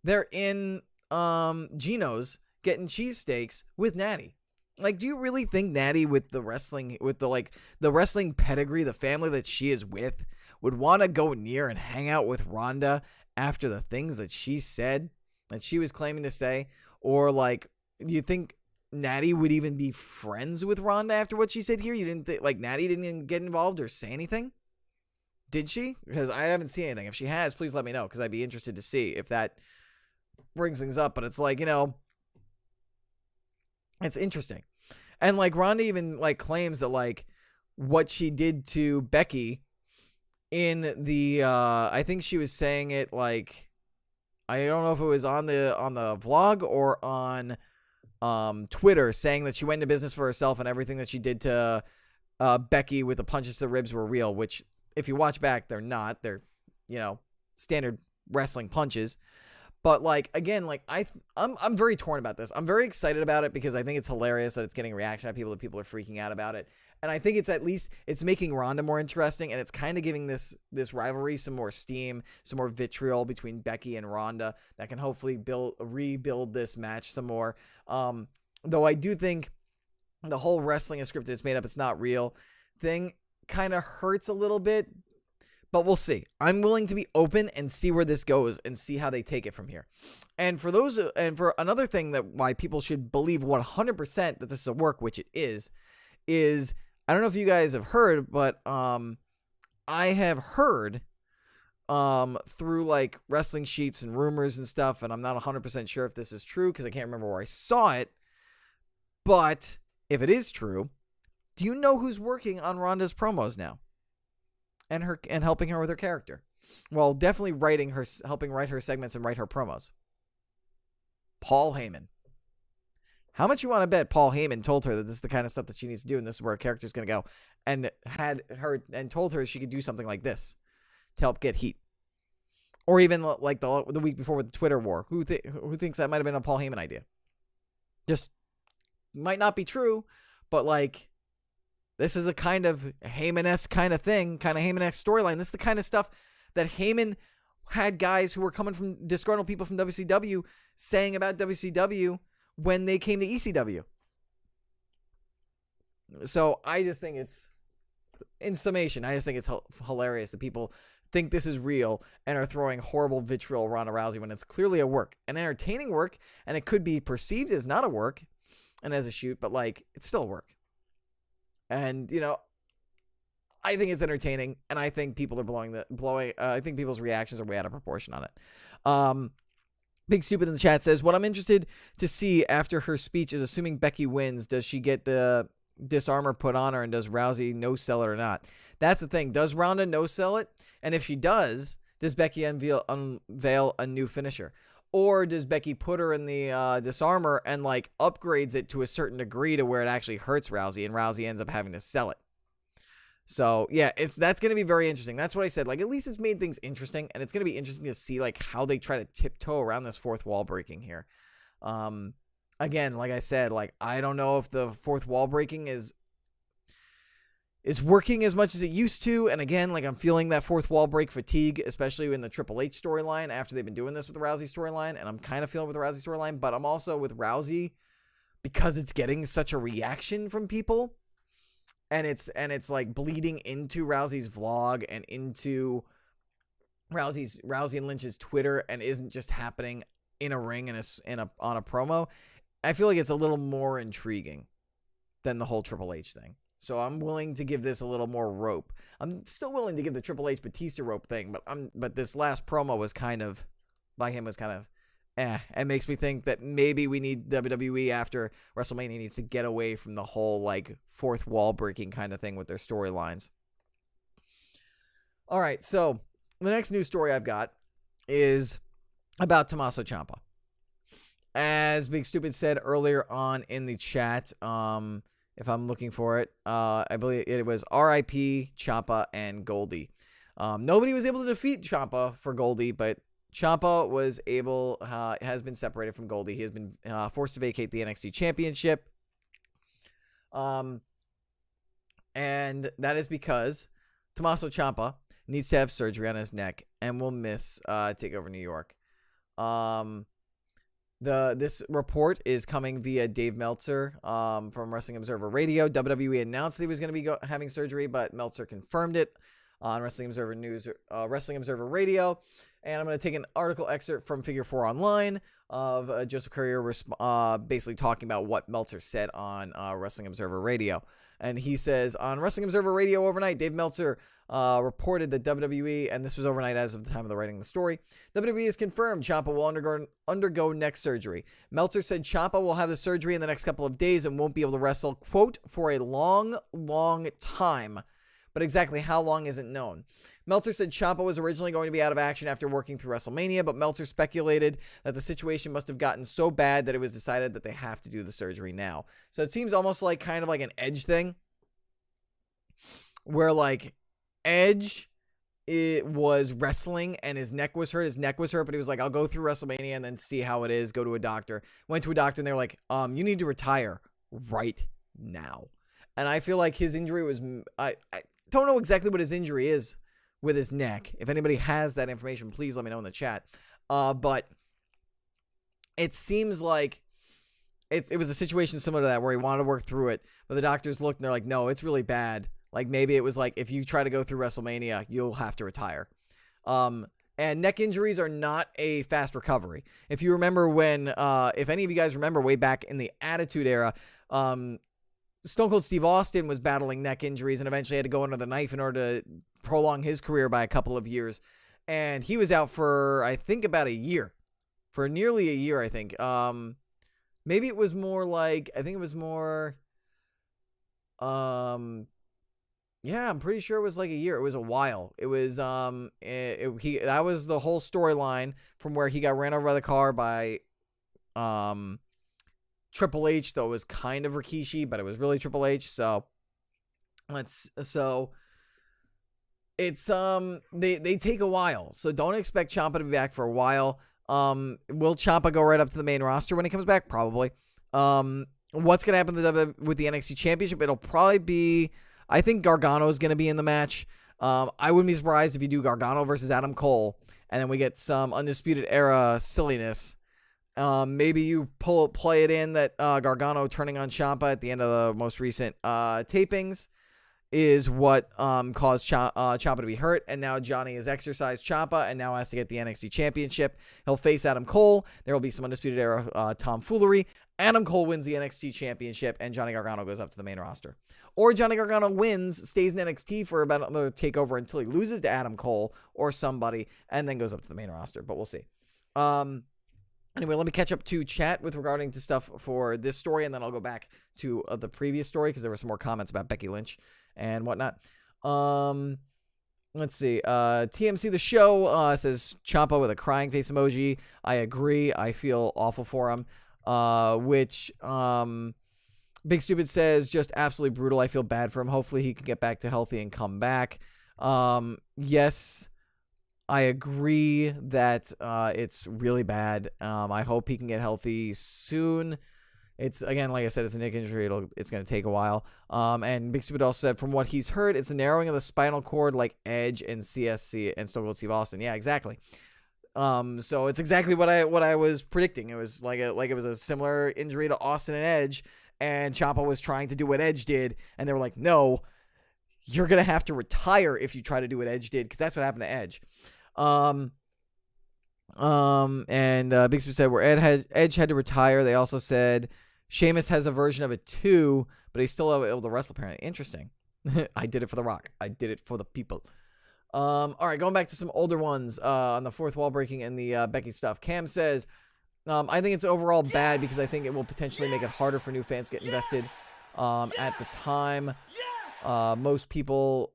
they're in Gino's getting cheesesteaks with Natty. Like, do you really think Natty, with the wrestling pedigree, the family that she is with, would want to go near and hang out with Ronda after the things that she said, that she was claiming to say? Or like, do you think Natty would even be friends with Ronda after what she said here? You didn't think like Natty didn't even get involved or say anything? Did she? Because I haven't seen anything. If she has, please let me know, because I'd be interested to see if that brings things up. But it's like, it's interesting. And like Ronda even like claims that like what she did to Becky in the I think she was saying it like, I don't know if it was on the vlog or on Twitter, saying that she went into business for herself and everything that she did to Becky with the punches to the ribs were real, which if you watch back, they're not. They're, standard wrestling punches. But like, again, like I'm very torn about this. I'm very excited about it because I think it's hilarious that it's getting reaction out of people, that people are freaking out about it. And I think it's making Ronda more interesting, and it's kind of giving this rivalry some more steam, some more vitriol between Becky and Ronda that can hopefully rebuild this match some more. Though I do think the whole wrestling is scripted, it's made up, it's not real thing kind of hurts a little bit. But we'll see. I'm willing to be open and see where this goes and see how they take it from here. And for another thing that why people should believe 100% that this is a work, which it is I don't know if you guys have heard, but I have heard through like wrestling sheets and rumors and stuff, and I'm not 100% sure if this is true because I can't remember where I saw it. But if it is true, do you know who's working on Ronda's promos now? And helping her with her character. Well, definitely helping write her segments and write her promos. Paul Heyman. How much you want to bet Paul Heyman told her that this is the kind of stuff that she needs to do and this is where her character's going to go, and told her she could do something like this to help get heat? Or even like the week before with the Twitter war. Who thinks that might have been a Paul Heyman idea? Just might not be true, but like, this is a kind of Heyman-esque kind of thing, kind of Heyman-esque storyline. This is the kind of stuff that Heyman had guys who were coming from disgruntled people from WCW saying about WCW when they came to ECW. So I just think it's, in summation, I just think it's hilarious that people think this is real and are throwing horrible vitriol at Ronda Rousey when it's clearly a work, an entertaining work, and it could be perceived as not a work and as a shoot, but like, it's still a work. And, I think it's entertaining, and I think people are I think people's reactions are way out of proportion on it. Big Stupid in the chat says, what I'm interested to see after her speech is, assuming Becky wins, does she get the disarmor put on her, and does Rousey no-sell it or not? That's the thing. Does Ronda no-sell it? And if she does Becky unveil a new finisher? Or does Becky put her in the disarmor and like upgrades it to a certain degree to where it actually hurts Rousey, and Rousey ends up having to sell it? So yeah, that's going to be very interesting. That's what I said. Like, at least it's made things interesting, and it's going to be interesting to see like how they try to tiptoe around this fourth wall breaking here. Again, like I said, like I don't know if the fourth wall breaking is working as much as it used to. And again, like I'm feeling that fourth wall break fatigue, especially in the Triple H storyline after they've been doing this with the Rousey storyline. And I'm kind of feeling with the Rousey storyline, but I'm also with Rousey because it's getting such a reaction from people. And it's like bleeding into Rousey's vlog and into Rousey and Lynch's Twitter, and isn't just happening in a ring and on a promo. I feel like it's a little more intriguing than the whole Triple H thing. So I'm willing to give this a little more rope. I'm still willing to give the Triple H Batista rope thing, but this last promo was kind of, by him, was kind of, It makes me think that maybe we need WWE after WrestleMania needs to get away from the whole like fourth wall breaking kind of thing with their storylines. All right, so the next news story I've got is about Tomasso Ciampa. As Big Stupid said earlier on in the chat, if I'm looking for it, I believe it was R.I.P. Ciampa and Goldie. Nobody was able to defeat Ciampa for Goldie, but Ciampa has been separated from Goldie. He has been forced to vacate the NXT Championship. And that is because Tomasso Ciampa needs to have surgery on his neck and will miss TakeOver New York. This report is coming via Dave Meltzer from Wrestling Observer Radio. WWE announced he was going to be having surgery, but Meltzer confirmed it on Wrestling Observer Radio. And I'm going to take an article excerpt from Figure 4 Online of Joseph Courier basically talking about what Meltzer said on Wrestling Observer Radio. And he says, on Wrestling Observer Radio overnight, Dave Meltzer reported that WWE, and this was overnight as of the time of the writing of the story, WWE has confirmed Ciampa will undergo neck surgery. Meltzer said Ciampa will have the surgery in the next couple of days and won't be able to wrestle, quote, for a long, long time. But exactly how long isn't known. Meltzer said Ciampa was originally going to be out of action after working through WrestleMania, but Meltzer speculated that the situation must have gotten so bad that it was decided that they have to do the surgery now. So it seems almost like kind of like an Edge thing, where like Edge was wrestling and his neck was hurt, but he was like, I'll go through WrestleMania and then see how it is, go to a doctor. Went to a doctor and they're like, you need to retire right now. And I feel like his injury was, I don't know exactly what his injury is with his neck. If anybody has that information, please let me know in the chat. But it seems like it was a situation similar to that where he wanted to work through it, but the doctors looked and they're like, no, it's really bad. Like maybe it was like, if you try to go through WrestleMania, you'll have to retire. And neck injuries are not a fast recovery. If you remember when, if any of you guys remember way back in the Attitude Era, Stone Cold Steve Austin was battling neck injuries and eventually had to go under the knife in order to prolong his career by a couple of years. And he was out for, I think, about a year. For nearly a year, I think. Maybe it was more like, I think it was more, yeah, I'm pretty sure it was like a year. It was a while. It was, that was the whole storyline from where he got ran over by the car by, Triple H, though it was kind of Rikishi, but it was really Triple H. So it's they take a while. So don't expect Ciampa to be back for a while. Will Ciampa go right up to the main roster when he comes back? Probably. What's going to happen with the NXT Championship? It'll probably be, I think Gargano is going to be in the match. I wouldn't be surprised if you do Gargano versus Adam Cole, and then we get some Undisputed Era silliness. Maybe you play it in that Gargano turning on Ciampa at the end of the most recent tapings is what caused Ciampa to be hurt, and now Johnny has exercised Ciampa and now has to get the NXT Championship. He'll face Adam Cole. There will be some Undisputed Era tomfoolery. Adam Cole wins the NXT Championship, and Johnny Gargano goes up to the main roster. Or Johnny Gargano wins, stays in NXT for about another takeover until he loses to Adam Cole or somebody, and then goes up to the main roster. But we'll see. Anyway, let me catch up to chat with regarding to stuff for this story, and then I'll go back to the previous story because there were some more comments about Becky Lynch and whatnot. Let's see. TMC The Show says Ciampa with a crying face emoji. I agree. I feel awful for him. Which Big Stupid says just absolutely brutal. I feel bad for him. Hopefully he can get back to healthy and come back. Yes. I agree that it's really bad. I hope he can get healthy soon. It's, again, like I said, it's a neck injury. It's going to take a while. And Big Stupid also said, from what he's heard, it's a narrowing of the spinal cord like Edge and CSC and Stone Cold Steve Austin. Yeah, exactly. So it's exactly what I was predicting. It was like it was a similar injury to Austin and Edge, and Ciampa was trying to do what Edge did, and they were like, no, you're going to have to retire if you try to do what Edge did, because that's what happened to Edge. And Big Stupid said where Edge had to retire. They also said Sheamus has a version of it too, but he's still able to wrestle apparently. Interesting. I did it for The Rock. I did it for the people. All right, going back to some older ones on the fourth wall breaking and the Becky stuff. Cam says, I think it's overall bad because I think it will potentially make it harder for new fans to get invested at the time. Most people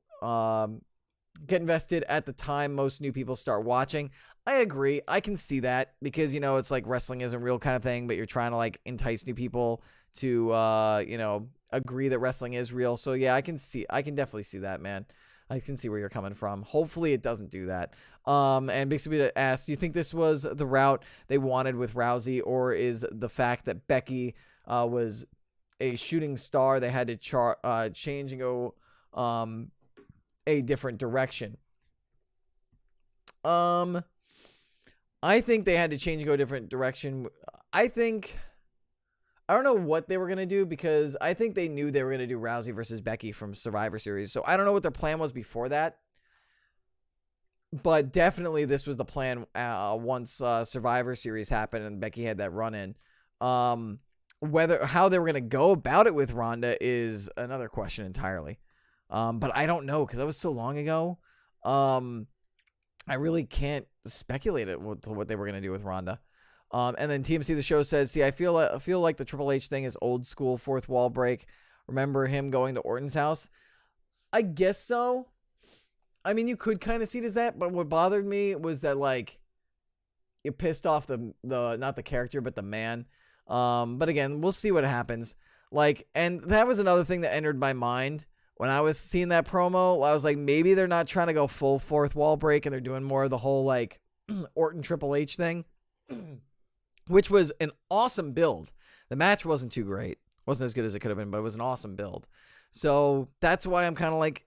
get invested at the time most new people start watching. I agree. I can see that because, you know, it's like wrestling isn't real kind of thing, but you're trying to like entice new people to, you know, agree that wrestling is real. So yeah, I can definitely see that, man. I can see where you're coming from. Hopefully it doesn't do that. And basically asks, do you think this was the route they wanted with Rousey, or is the fact that Becky was a shooting star they had to change and go a different direction? I think they had to change and go a different direction. I don't know what they were going to do, because I think they knew they were going to do Rousey versus Becky from Survivor Series. So I don't know what their plan was before that. But definitely this was the plan once Survivor Series happened and Becky had that run-in. How they were going to go about it with Ronda is another question entirely. But I don't know, because that was so long ago. I really can't speculate to what they were going to do with Ronda. And then TMC The Show says, see, I feel like the Triple H thing is old school fourth wall break. Remember him going to Orton's house? I guess so. I mean, you could kind of see it as that, but what bothered me was that, like, it pissed off the not the character, but the man. But again, we'll see what happens. Like, and that was another thing that entered my mind when I was seeing that promo. I was like, maybe they're not trying to go full fourth wall break and they're doing more of the whole, like, Orton Triple H thing, which was an awesome build. The match wasn't too great. Wasn't as good as it could have been, but it was an awesome build. So that's why I'm kind of like,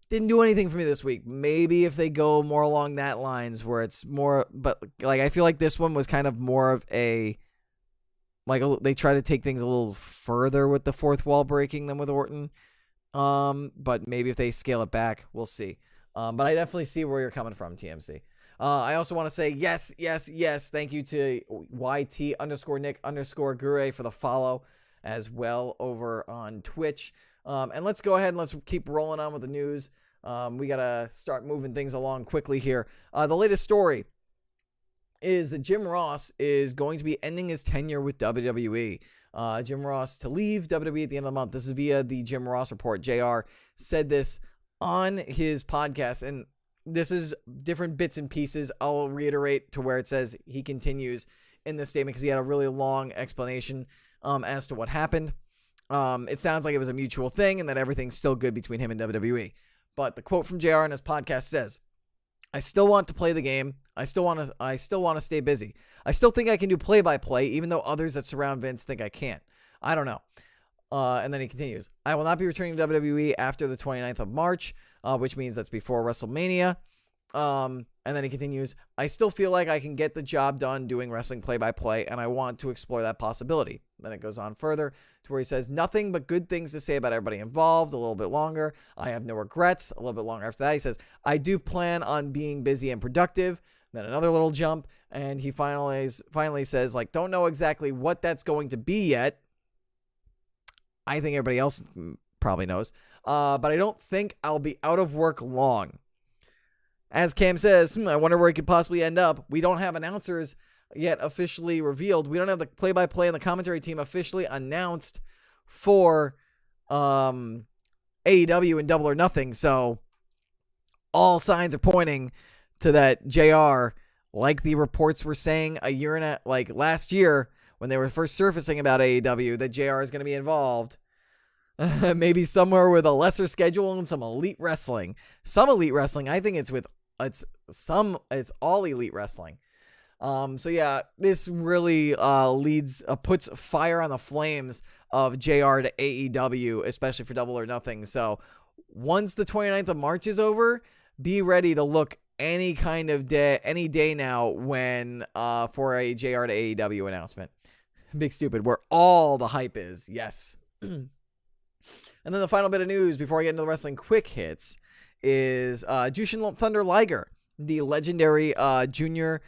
didn't do anything for me this week. Maybe if they go more along that lines where it's more, but like, I feel like this one was kind of more of a, like, they try to take things a little further with the fourth wall breaking than with Orton. But maybe if they scale it back, we'll see. But I definitely see where you're coming from, TMC. I also want to say yes. Thank you to YT_Nick_Gure for the follow as well over on Twitch. And let's go ahead and let's keep rolling on with the news. We got to start moving things along quickly here. The latest story is that Jim Ross is going to be ending his tenure with WWE. Jim Ross to leave WWE at the end of the month. This is via the Jim Ross Report. JR said this on his podcast, and this is different bits and pieces. I'll reiterate to where it says he continues in this statement because he had a really long explanation as to what happened. It sounds like it was a mutual thing and that everything's still good between him and WWE. But the quote from JR in his podcast says, I still want to play the game. I still want to stay busy. I still think I can do play-by-play, even though others that surround Vince think I can't. I don't know. And then he continues, I will not be returning to WWE after the 29th of March, which means that's before WrestleMania. And then he continues, I still feel like I can get the job done doing wrestling play-by-play, and I want to explore that possibility. Then it goes on further to where he says, nothing but good things to say about everybody involved. A little bit longer. I have no regrets. A little bit longer after that, he says, I do plan on being busy and productive. Then another little jump, and he finally says, like, don't know exactly what that's going to be yet. I think everybody else probably knows. But I don't think I'll be out of work long. As Cam says, I wonder where it could possibly end up. We don't have announcers yet officially revealed. We don't have the play-by-play and the commentary team officially announced for AEW and Double or Nothing. So all signs are pointing to that JR, like the reports were saying last year when they were first surfacing about AEW, that JR is going to be involved. Maybe somewhere with a lesser schedule and some elite wrestling. Some elite wrestling. I think it's all elite wrestling. So yeah, this really puts fire on the flames of JR to AEW, especially for Double or Nothing. So once the 29th of March is over, be ready to look any day now when for a JR to AEW announcement. Big Stupid, where all the hype is. Yes. And then the final bit of news before I get into the wrestling quick hits is Jushin Thunder Liger, the legendary junior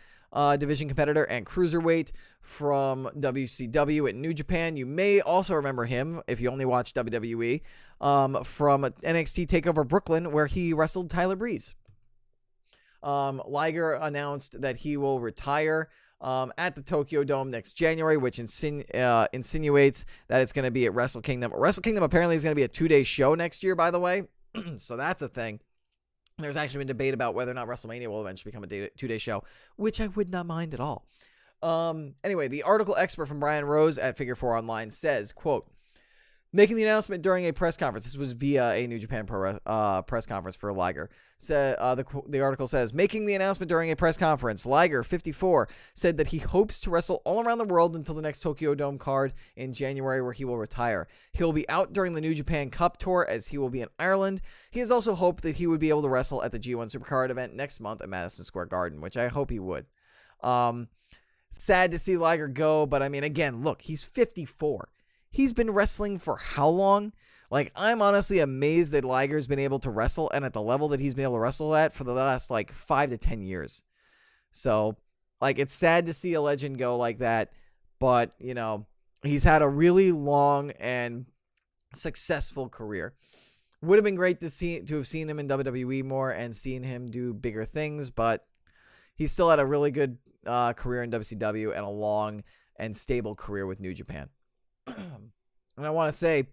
division competitor and cruiserweight from WCW at New Japan. You may also remember him, if you only watch WWE, from NXT TakeOver Brooklyn, where he wrestled Tyler Breeze. Liger announced that he will retire at the Tokyo Dome next January, which insinuates that it's going to be at Wrestle Kingdom. Wrestle Kingdom apparently is going to be a 2-day show next year, by the way. So that's a thing. There's actually been debate about whether or not WrestleMania will eventually become a 2-day show, which I would not mind at all. Anyway, the article expert from Brian Rose at Figure 4 Online says, quote, Making the announcement during a press conference. This was via a New Japan press conference for Liger. The article says, making the announcement during a press conference, Liger, 54, said that he hopes to wrestle all around the world until the next Tokyo Dome card in January, where he will retire. He'll be out during the New Japan Cup Tour, as he will be in Ireland. He has also hoped that he would be able to wrestle at the G1 Supercard event next month at Madison Square Garden, which I hope he would. Sad to see Liger go, but I mean, again, look, he's 54. He's been wrestling for how long? Like, I'm honestly amazed that Liger's been able to wrestle and at the level that he's been able to wrestle at for the last, 5 to 10 years. So, it's sad to see a legend go like that, but, he's had a really long and successful career. Would have been great to have seen him in WWE more and seen him do bigger things, but he's still had a really good career in WCW and a long and stable career with New Japan. And I want to say,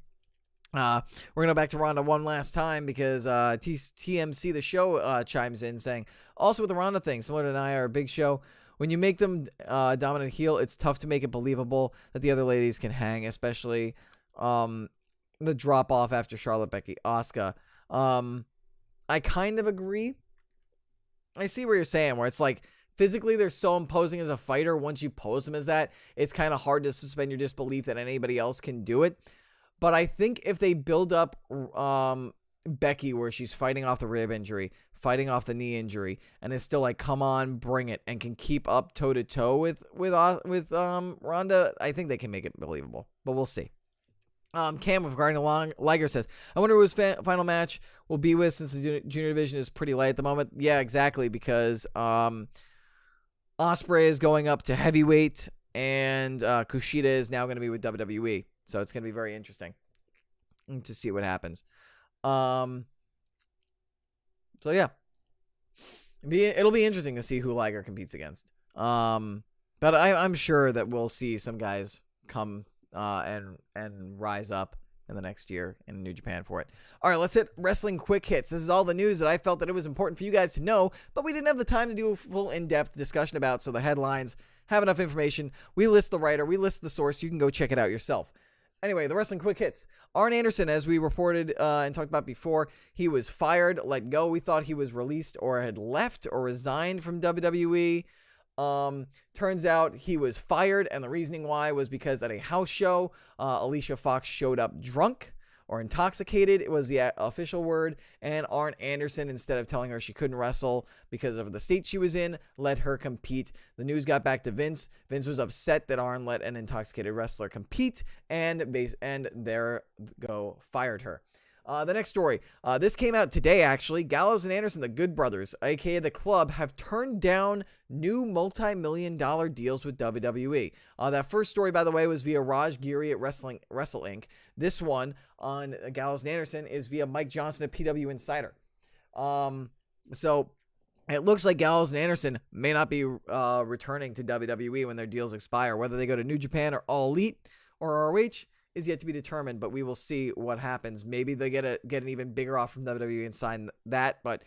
we're going to go back to Ronda one last time because TMC the show chimes in saying, also with the Ronda thing, similar to Nia or Big Show, when you make them dominant heel, it's tough to make it believable that the other ladies can hang, especially the drop off after Charlotte, Becky, Asuka. I kind of agree. I see what you're saying, where it's like, physically, they're so imposing as a fighter. Once you pose them as that, it's kind of hard to suspend your disbelief that anybody else can do it. But I think if they build up Becky, where she's fighting off the rib injury, fighting off the knee injury, and is still like, come on, bring it, and can keep up toe to toe with Ronda, I think they can make it believable. But we'll see. Cam with regarding along, Liger says, I wonder who his final match will be with, since the junior division is pretty light at the moment. Yeah, exactly, because Ospreay is going up to heavyweight, and Kushida is now going to be with WWE. So it's going to be very interesting to see what happens. So yeah, it'll be interesting to see who Liger competes against. But I'm sure that we'll see some guys come and rise up in the next year in New Japan for it. All right, let's hit wrestling quick hits. This is all the news that I felt that it was important for you guys to know, but we didn't have the time to do a full in-depth discussion about, so the headlines have enough information. We list the writer, we list the source. You can go check it out yourself. Anyway, the wrestling quick hits. Arn Anderson, as we reported and talked about before, he was fired, let go. We thought he was released or had left or resigned from WWE. Turns out he was fired, and the reasoning why was because at a house show, Alicia Fox showed up drunk or intoxicated. It was the official word, and Arn Anderson, instead of telling her she couldn't wrestle because of the state she was in, let her compete. The news got back to Vince. Vince was upset that Arn let an intoxicated wrestler compete, and there go, fired her. The next story. This came out today, actually. Gallows and Anderson, the Good Brothers, aka The Club, have turned down new multi-million-dollar deals with WWE. That first story, by the way, was via Raj Giri at Wrestle Inc. This one on Gallows and Anderson is via Mike Johnson at PW Insider. So it looks like Gallows and Anderson may not be returning to WWE when their deals expire. Whether they go to New Japan or All Elite or ROH is yet to be determined, but we will see what happens. Maybe they get an even bigger offer from WWE and sign that, but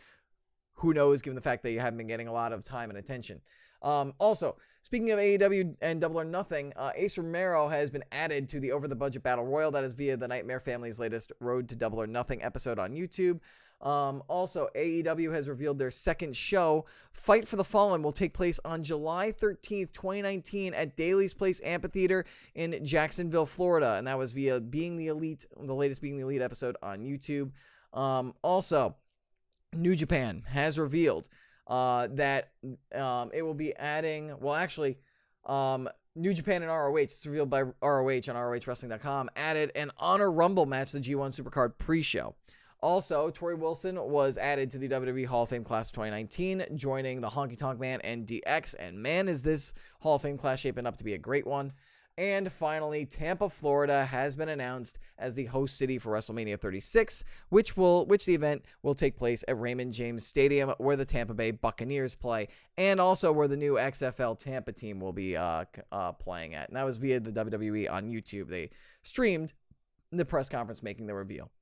who knows, given the fact that you haven't been getting a lot of time and attention. Also, speaking of AEW and Double or Nothing, Ace Romero has been added to the Over the Budget Battle Royal. That is via the Nightmare Family's latest Road to Double or Nothing episode on YouTube. Also, AEW has revealed their second show, Fight for the Fallen, will take place on July 13th, 2019 at Daly's Place Amphitheater in Jacksonville, Florida. And that was via Being the Elite, the latest Being the Elite episode on YouTube. Also, New Japan has revealed that it will be adding, New Japan and ROH, it's revealed by ROH on ROHWrestling.com, added an Honor Rumble match to the G1 Supercard pre-show. Also, Tori Wilson was added to the WWE Hall of Fame class of 2019, joining the Honky Tonk Man and DX. And man, is this Hall of Fame class shaping up to be a great one. And finally, Tampa, Florida has been announced as the host city for WrestleMania 36, which the event will take place at Raymond James Stadium, where the Tampa Bay Buccaneers play, and also where the new XFL Tampa team will be playing at. And that was via the WWE on YouTube. They streamed the press conference making the reveal.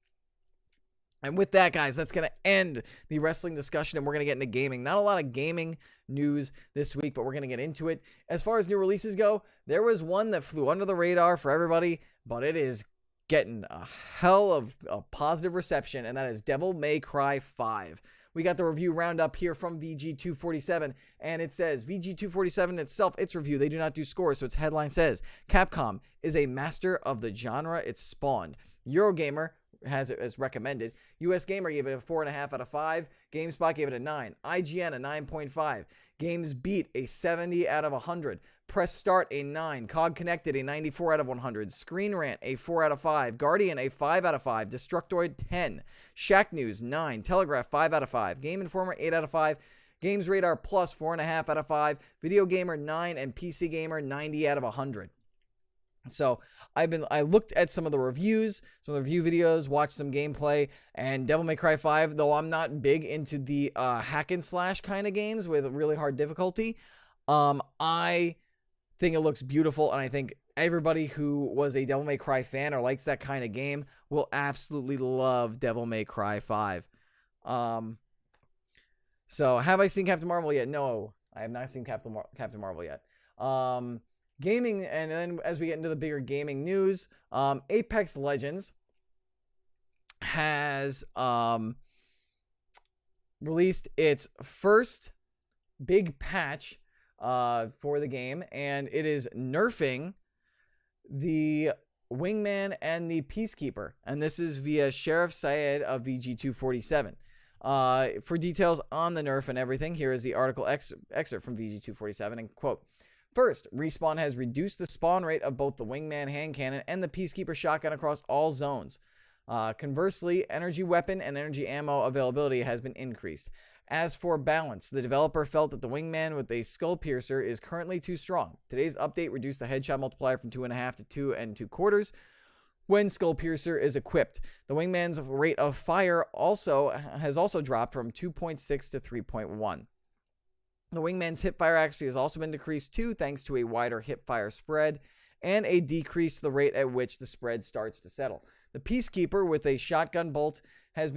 And with that, guys, that's going to end the wrestling discussion, and we're going to get into gaming. Not a lot of gaming news this week, but we're going to get into it. As far as new releases go, there was one that flew under the radar for everybody, but it is getting a hell of a positive reception, and that is Devil May Cry 5. We got the review roundup here from VG247, and it says, VG247 itself, its review, they do not do scores, so its headline says, Capcom is a master of the genre it spawned. Eurogamer has it as recommended. US Gamer gave it a 4.5 out of 5. GameSpot gave it a 9. IGN a 9.5. Games Beat a 70 out of 100. Press Start a 9. COG Connected a 94 out of 100. Screen Rant a 4 out of 5. Guardian a 5 out of 5. Destructoid 10. Shack News 9. Telegraph 5 out of 5. Game Informer 8 out of 5. Games Radar Plus 4.5 out of 5. Video Gamer 9 and PC Gamer 90 out of 100. So I looked at some of the reviews, some of the review videos, watched some gameplay, and Devil May Cry 5, though I'm not big into the hack and slash kind of games with really hard difficulty, I think it looks beautiful, and I think everybody who was a Devil May Cry fan or likes that kind of game will absolutely love Devil May Cry 5. So have I seen Captain Marvel yet? No, I have not seen Captain Marvel yet. Gaming, and then as we get into the bigger gaming news, Apex Legends has released its first big patch for the game, and it is nerfing the Wingman and the Peacekeeper, and this is via Sheriff Syed of VG247. For details on the nerf and everything, here is the article excerpt from VG247, and quote, First, Respawn has reduced the spawn rate of both the Wingman hand cannon and the Peacekeeper shotgun across all zones. Conversely, energy weapon and energy ammo availability has been increased. As for balance, the developer felt that the Wingman with a skull piercer is currently too strong. Today's update reduced the headshot multiplier from 2.5 to 2 2/4 when skull piercer is equipped. The Wingman's rate of fire has also dropped from 2.6 to 3.1. The Wingman's hipfire accuracy has also been decreased too, thanks to a wider hipfire spread and a decrease to the rate at which the spread starts to settle. The Peacekeeper with a shotgun bolt has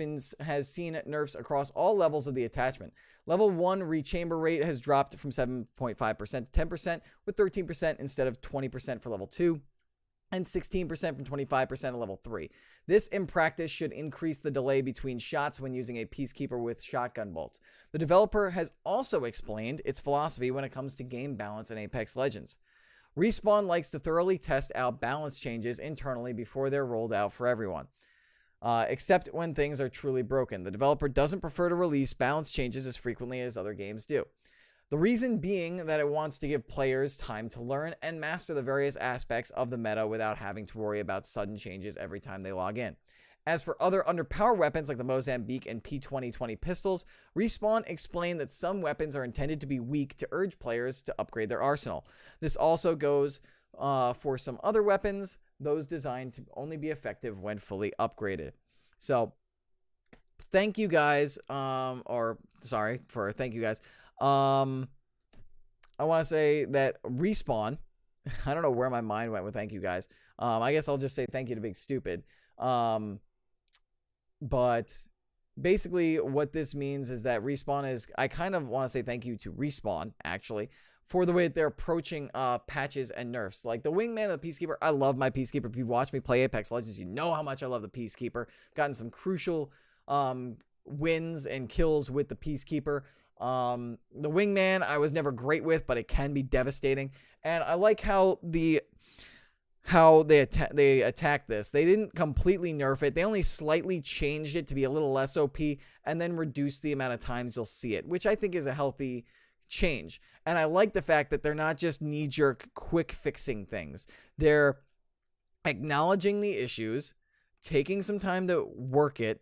seen nerfs across all levels of the attachment. Level 1 rechamber rate has dropped from 7.5% to 10%, with 13% instead of 20% for level 2, and 16% from 25% at level 3. This, in practice, should increase the delay between shots when using a Peacekeeper with shotgun bolts. The developer has also explained its philosophy when it comes to game balance in Apex Legends. Respawn likes to thoroughly test out balance changes internally before they're rolled out for everyone, except when things are truly broken. The developer doesn't prefer to release balance changes as frequently as other games do. The reason being that it wants to give players time to learn and master the various aspects of the meta without having to worry about sudden changes every time they log in. As for other underpowered weapons like the Mozambique and P2020 pistols, Respawn explained that some weapons are intended to be weak to urge players to upgrade their arsenal. This also goes for some other weapons, those designed to only be effective when fully upgraded. So, thank you guys, thank you guys. I want to say that Respawn, I don't know where my mind went with thank you guys. I guess I'll just say thank you to Big Stupid. But basically what this means is that Respawn is, I kind of want to say thank you to Respawn, actually, for the way that they're approaching patches and nerfs. Like the Wingman and the Peacekeeper, I love my Peacekeeper. If you watch me play Apex Legends, you know how much I love the Peacekeeper. Gotten some crucial wins and kills with the Peacekeeper. The Wingman I was never great with, but it can be devastating. And I like how they attack this. They didn't completely nerf it. They only slightly changed it to be a little less OP and then reduced the amount of times you'll see it, which I think is a healthy change. And I like the fact that they're not just knee-jerk quick fixing things. They're acknowledging the issues, taking some time to work it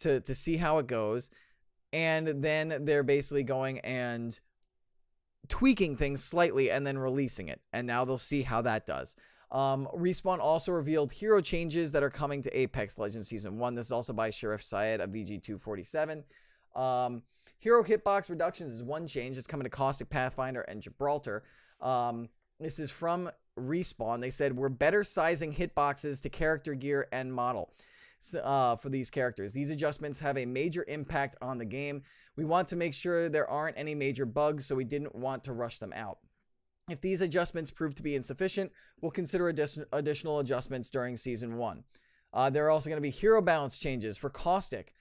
to see how it goes, and then they're basically going and tweaking things slightly and then releasing it. And now they'll see how that does. Respawn also revealed hero changes that are coming to Apex Legends Season 1. This is also by Sheriff Syed of VG247. Hero hitbox reductions is one change. It's coming to Caustic, Pathfinder, and Gibraltar. This is from Respawn. They said, we're better sizing hitboxes to character gear and model for these characters. These adjustments have a major impact on the game. We want to make sure there aren't any major bugs, so we didn't want to rush them out. If these adjustments prove to be insufficient, we'll consider additional adjustments during Season 1. There are also going to be hero balance changes for Caustic.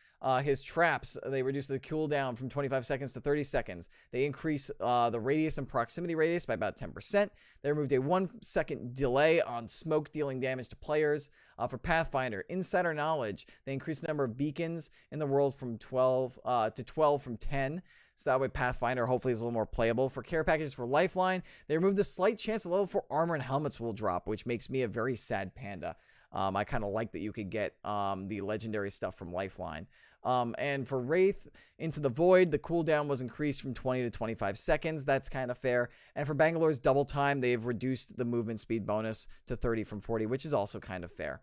His traps, they reduce the cooldown from 25 seconds to 30 seconds. They increase the radius and proximity radius by about 10%. They removed a 1-second delay on smoke dealing damage to players. For Pathfinder, Insider Knowledge, they increased the number of beacons in the world from 12 to 12 from 10. So that way Pathfinder hopefully is a little more playable. For care packages for Lifeline, they removed a slight chance that level 4 armor and helmets will drop, which makes me a very sad panda. I kind of like that you could get the legendary stuff from Lifeline. And for Wraith, Into the Void, the cooldown was increased from 20 to 25 seconds. That's kind of fair. And for Bangalore's Double Time, they've reduced the movement speed bonus to 30 from 40, which is also kind of fair.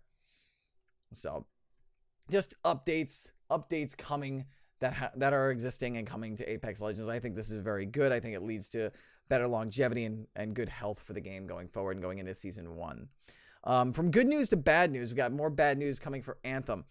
So, just updates coming that are existing and coming to Apex Legends. I think this is very good. I think it leads to better longevity and good health for the game going forward and going into Season 1. From good news to bad news, we got more bad news coming for Anthem.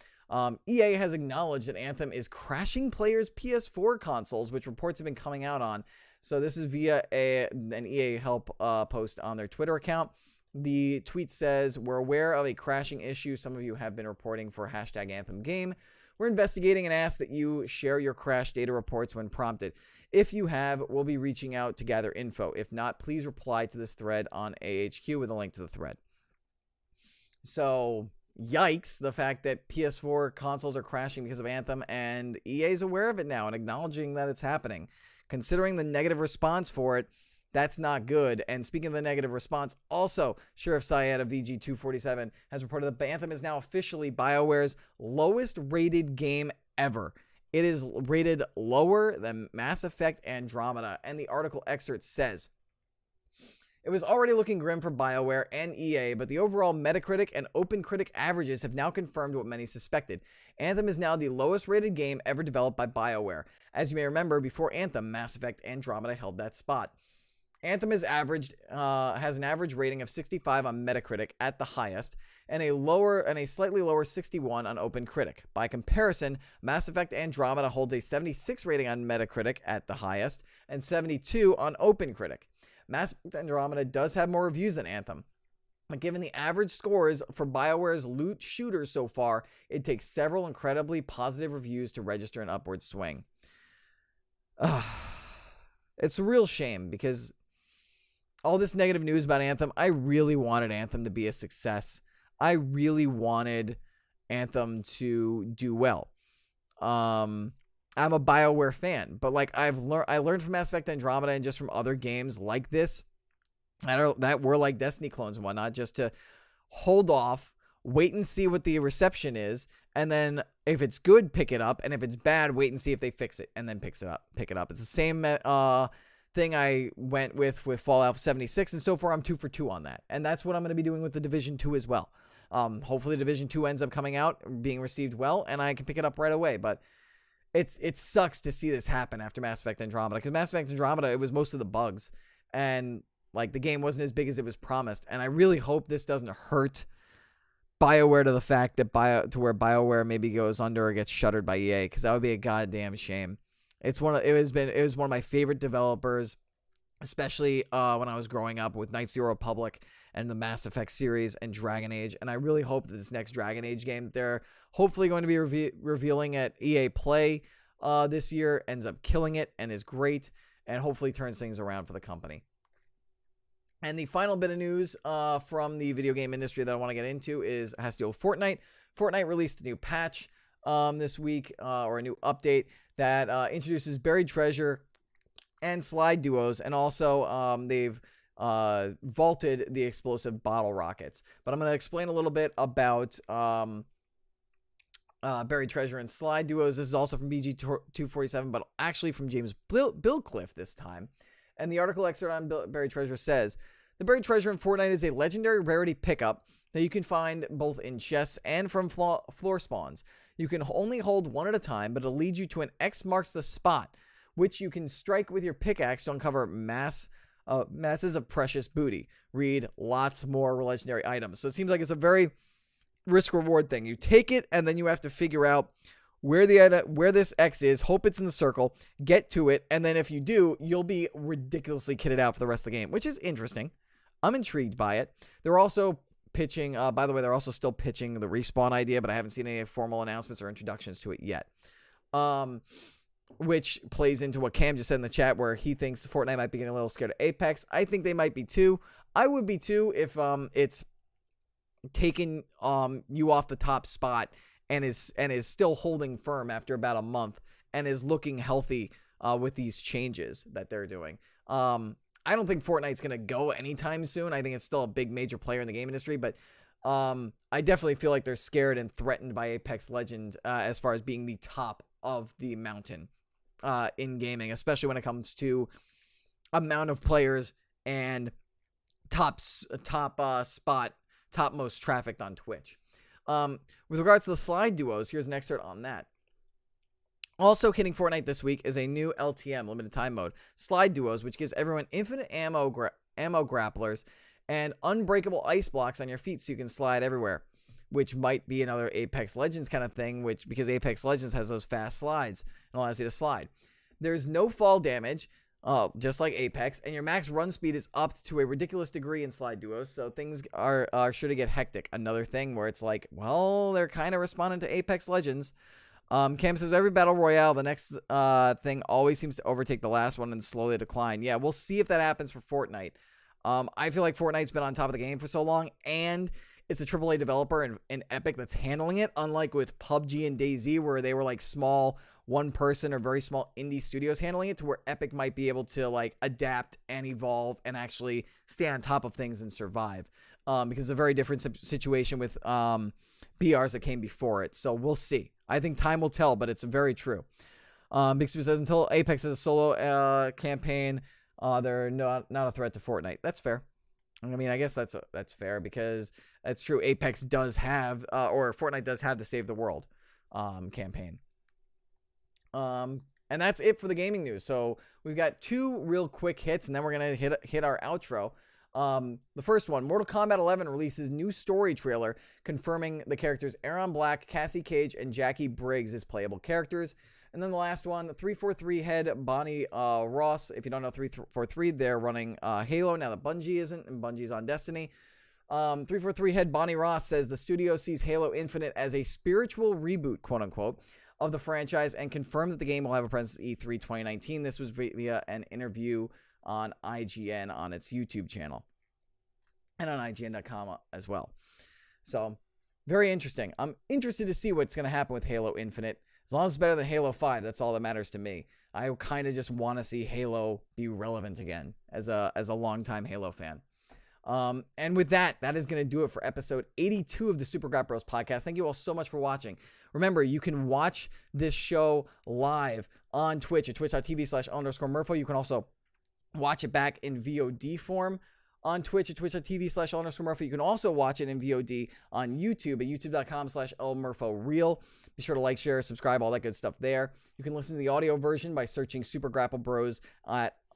EA has acknowledged that Anthem is crashing players' PS4 consoles, which reports have been coming out on. So this is via an EA help post on their Twitter account. The tweet says, "We're aware of a crashing issue some of you have been reporting for #AnthemGame. We're investigating and ask that you share your crash data reports when prompted. If you have, we'll be reaching out to gather info. If not, please reply to this thread on AHQ with a link to the thread." So, yikes, the fact that PS4 consoles are crashing because of Anthem, and EA is aware of it now and acknowledging that it's happening. Considering the negative response for it, that's not good. And speaking of the negative response, also, Sheriff Syed of VG247 has reported that Anthem is now officially BioWare's lowest rated game ever. It is rated lower than Mass Effect Andromeda, and the article excerpt says, "It was already looking grim for BioWare and EA, but the overall Metacritic and OpenCritic averages have now confirmed what many suspected. Anthem is now the lowest rated game ever developed by BioWare. As you may remember, before Anthem, Mass Effect Andromeda held that spot. Anthem has an average rating of 65 on Metacritic at the highest, and a slightly lower 61 on OpenCritic. By comparison, Mass Effect Andromeda holds a 76 rating on Metacritic at the highest, and 72 on OpenCritic. Mass Effect Andromeda does have more reviews than Anthem, but given the average scores for BioWare's loot shooters so far, it takes several incredibly positive reviews to register an upward swing." It's a real shame because all this negative news about Anthem, I really wanted Anthem to be a success. I really wanted Anthem to do well. I'm a BioWare fan, but like I learned from Mass Effect Andromeda and just from other games like this that were like Destiny clones and whatnot, just to hold off, wait and see what the reception is, and then if it's good, pick it up, and if it's bad, wait and see if they fix it, and then pick it up. It's the same thing I went with Fallout 76, and so far I'm 2 for 2 on that, and that's what I'm going to be doing with the Division 2 as well. Hopefully Division 2 ends up coming out, being received well, and I can pick it up right away, but it sucks to see this happen after Mass Effect Andromeda, because Mass Effect Andromeda, it was most of the bugs, and like the game wasn't as big as it was promised, and I really hope this doesn't hurt BioWare to the fact that where BioWare maybe goes under or gets shuttered by EA, because that would be a goddamn shame. It was one of my favorite developers, especially when I was growing up with Knights of the Old Republic and the Mass Effect series and Dragon Age. And I really hope that this next Dragon Age game they're hopefully going to be revealing at EA Play this year ends up killing it and is great, and hopefully turns things around for the company. And the final bit of news from the video game industry that I want to get into has to do with Fortnite. Fortnite released a new patch this week, or a new update that introduces buried treasure and slide duos, and also they've vaulted the explosive bottle rockets. But I'm going to explain a little bit about buried treasure and slide duos. This is also from BG247, but actually from James Billcliffe this time. And the article excerpt on buried treasure says, "The buried treasure in Fortnite is a legendary rarity pickup that you can find both in chests and from floor spawns. You can only hold one at a time, but it'll lead you to an X marks the spot, which you can strike with your pickaxe to uncover masses of precious booty. Read lots more legendary items." So it seems like it's a very risk-reward thing. You take it, and then you have to figure out where this X is, hope it's in the circle, get to it, and then if you do, you'll be ridiculously kitted out for the rest of the game, which is interesting. I'm intrigued by it. They're also pitching, by the way, they're also still pitching the respawn idea, but I haven't seen any formal announcements or introductions to it yet. Which plays into what Cam just said in the chat, where he thinks Fortnite might be getting a little scared of Apex. I think they might be too. I would be too if it's taking you off the top spot and is still holding firm after about a month and is looking healthy with these changes that they're doing. I don't think Fortnite's going to go anytime soon. I think it's still a big major player in the game industry, but I definitely feel like they're scared and threatened by Apex Legends as far as being the top of the mountain in gaming, especially when it comes to amount of players and topmost trafficked on Twitch. With regards to the slide duos, here's an excerpt on that. Also hitting Fortnite this week is a new LTM, limited time mode, slide duos, which gives everyone infinite ammo grapplers and unbreakable ice blocks on your feet so you can slide everywhere, which might be another Apex Legends kind of thing, because Apex Legends has those fast slides and allows you to slide. There's no fall damage, just like Apex, and your max run speed is upped to a ridiculous degree in slide duos, so things are sure to get hectic. Another thing where it's like, well, they're kind of responding to Apex Legends. Cam says, every battle royale, the next thing always seems to overtake the last one and slowly decline. Yeah, we'll see if that happens for Fortnite. I feel like Fortnite's been on top of the game for so long, and it's a AAA developer and Epic that's handling it, unlike with PUBG and DayZ, where they were like small one-person or very small indie studios handling it, to where Epic might be able to like adapt and evolve and actually stay on top of things and survive, because it's a very different situation with BRs that came before it. So we'll see. I think time will tell, but it's very true. Big Super says, until Apex has a solo campaign, they're not a threat to Fortnite. That's fair. I mean, I guess that's fair, because that's true. Apex does have, or Fortnite does have the Save the World campaign. And that's it for the gaming news. So we've got two real quick hits, and then we're going to hit our outro. The first one, Mortal Kombat 11 releases new story trailer confirming the characters Aaron Black, Cassie Cage, and Jackie Briggs as playable characters. And then the last one, the 343 head Bonnie Ross. If you don't know 343, they're running Halo now that Bungie isn't, and Bungie's on Destiny. 343 head Bonnie Ross says the studio sees Halo Infinite as a spiritual reboot, quote unquote, of the franchise, and confirmed that the game will have a presence at E3 2019. This was via an interview on IGN on its YouTube channel and on IGN.com as well. So very interesting. I'm interested to see what's going to happen with Halo Infinite. As long as it's better than Halo 5, that's all that matters to me. I kind of just want to see Halo be relevant again as a longtime Halo fan. And with that is going to do it for episode 82 of the Super Grapple Bros podcast. Thank you all so much for watching. Remember, you can watch this show live on Twitch at twitch.tv/L_Murpho. You can also watch it back in VOD form on Twitch at twitch.tv/L_Murpho. You can also watch it in VOD on YouTube at youtube.com/LMurphoReal. Be sure to like, share, subscribe, all that good stuff there. You can listen to the audio version by searching Super Grapple Bros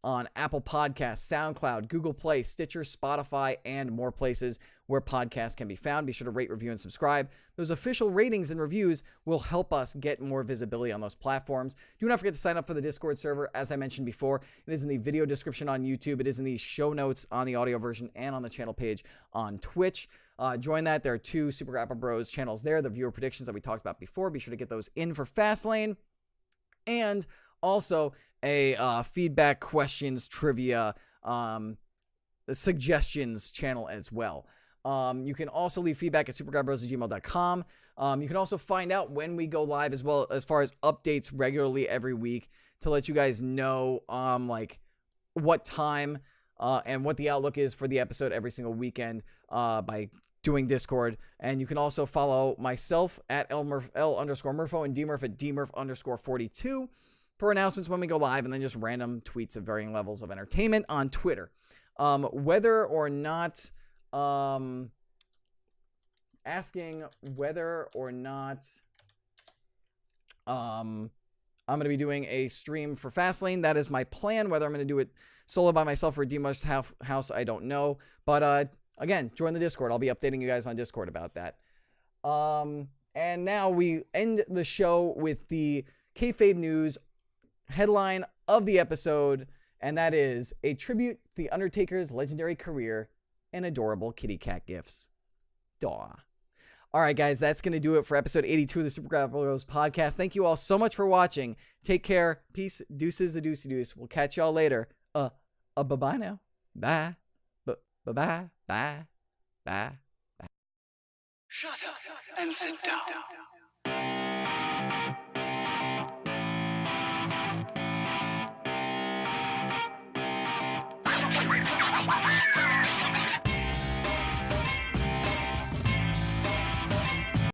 on Apple Podcasts, SoundCloud, Google Play, Stitcher, Spotify, and more places where podcasts can be found. Be sure to rate, review, and subscribe. Those official ratings and reviews will help us get more visibility on those platforms. Do not forget to sign up for the Discord server. As I mentioned before, it is in the video description on YouTube. It is in the show notes on the audio version and on the channel page on Twitch. Join that. There are two Super Grapple Bros channels there, the viewer predictions that we talked about before. Be sure to get those in for Fastlane. And also a feedback, questions, trivia, suggestions channel as well. You can also leave feedback at supergrappbros@gmail.com. You can also find out when we go live, as well as far as updates regularly every week, to let you guys know like what time and what the outlook is for the episode every single weekend by doing Discord. And you can also follow myself at L_Murpho and DMurph at DMurph_42 for announcements when we go live, and then just random tweets of varying levels of entertainment on Twitter. Whether or not asking whether or not I'm going to be doing a stream for Fastlane. That is my plan. Whether I'm going to do it solo by myself or DMurph's house, I don't know. But again, join the Discord. I'll be updating you guys on Discord about that. And now we end the show with the kayfabe news headline of the episode, and that is a tribute to The Undertaker's legendary career and adorable kitty cat gifs. Daw. All right, guys, that's going to do it for episode 82 of the Super Grapple Bros podcast. Thank you all so much for watching. Take care. Peace. Deuces the deucey deuce. We'll catch y'all later. Bye-bye now. Bye. Bye-bye. Bye. Bye. Shut up and sit down.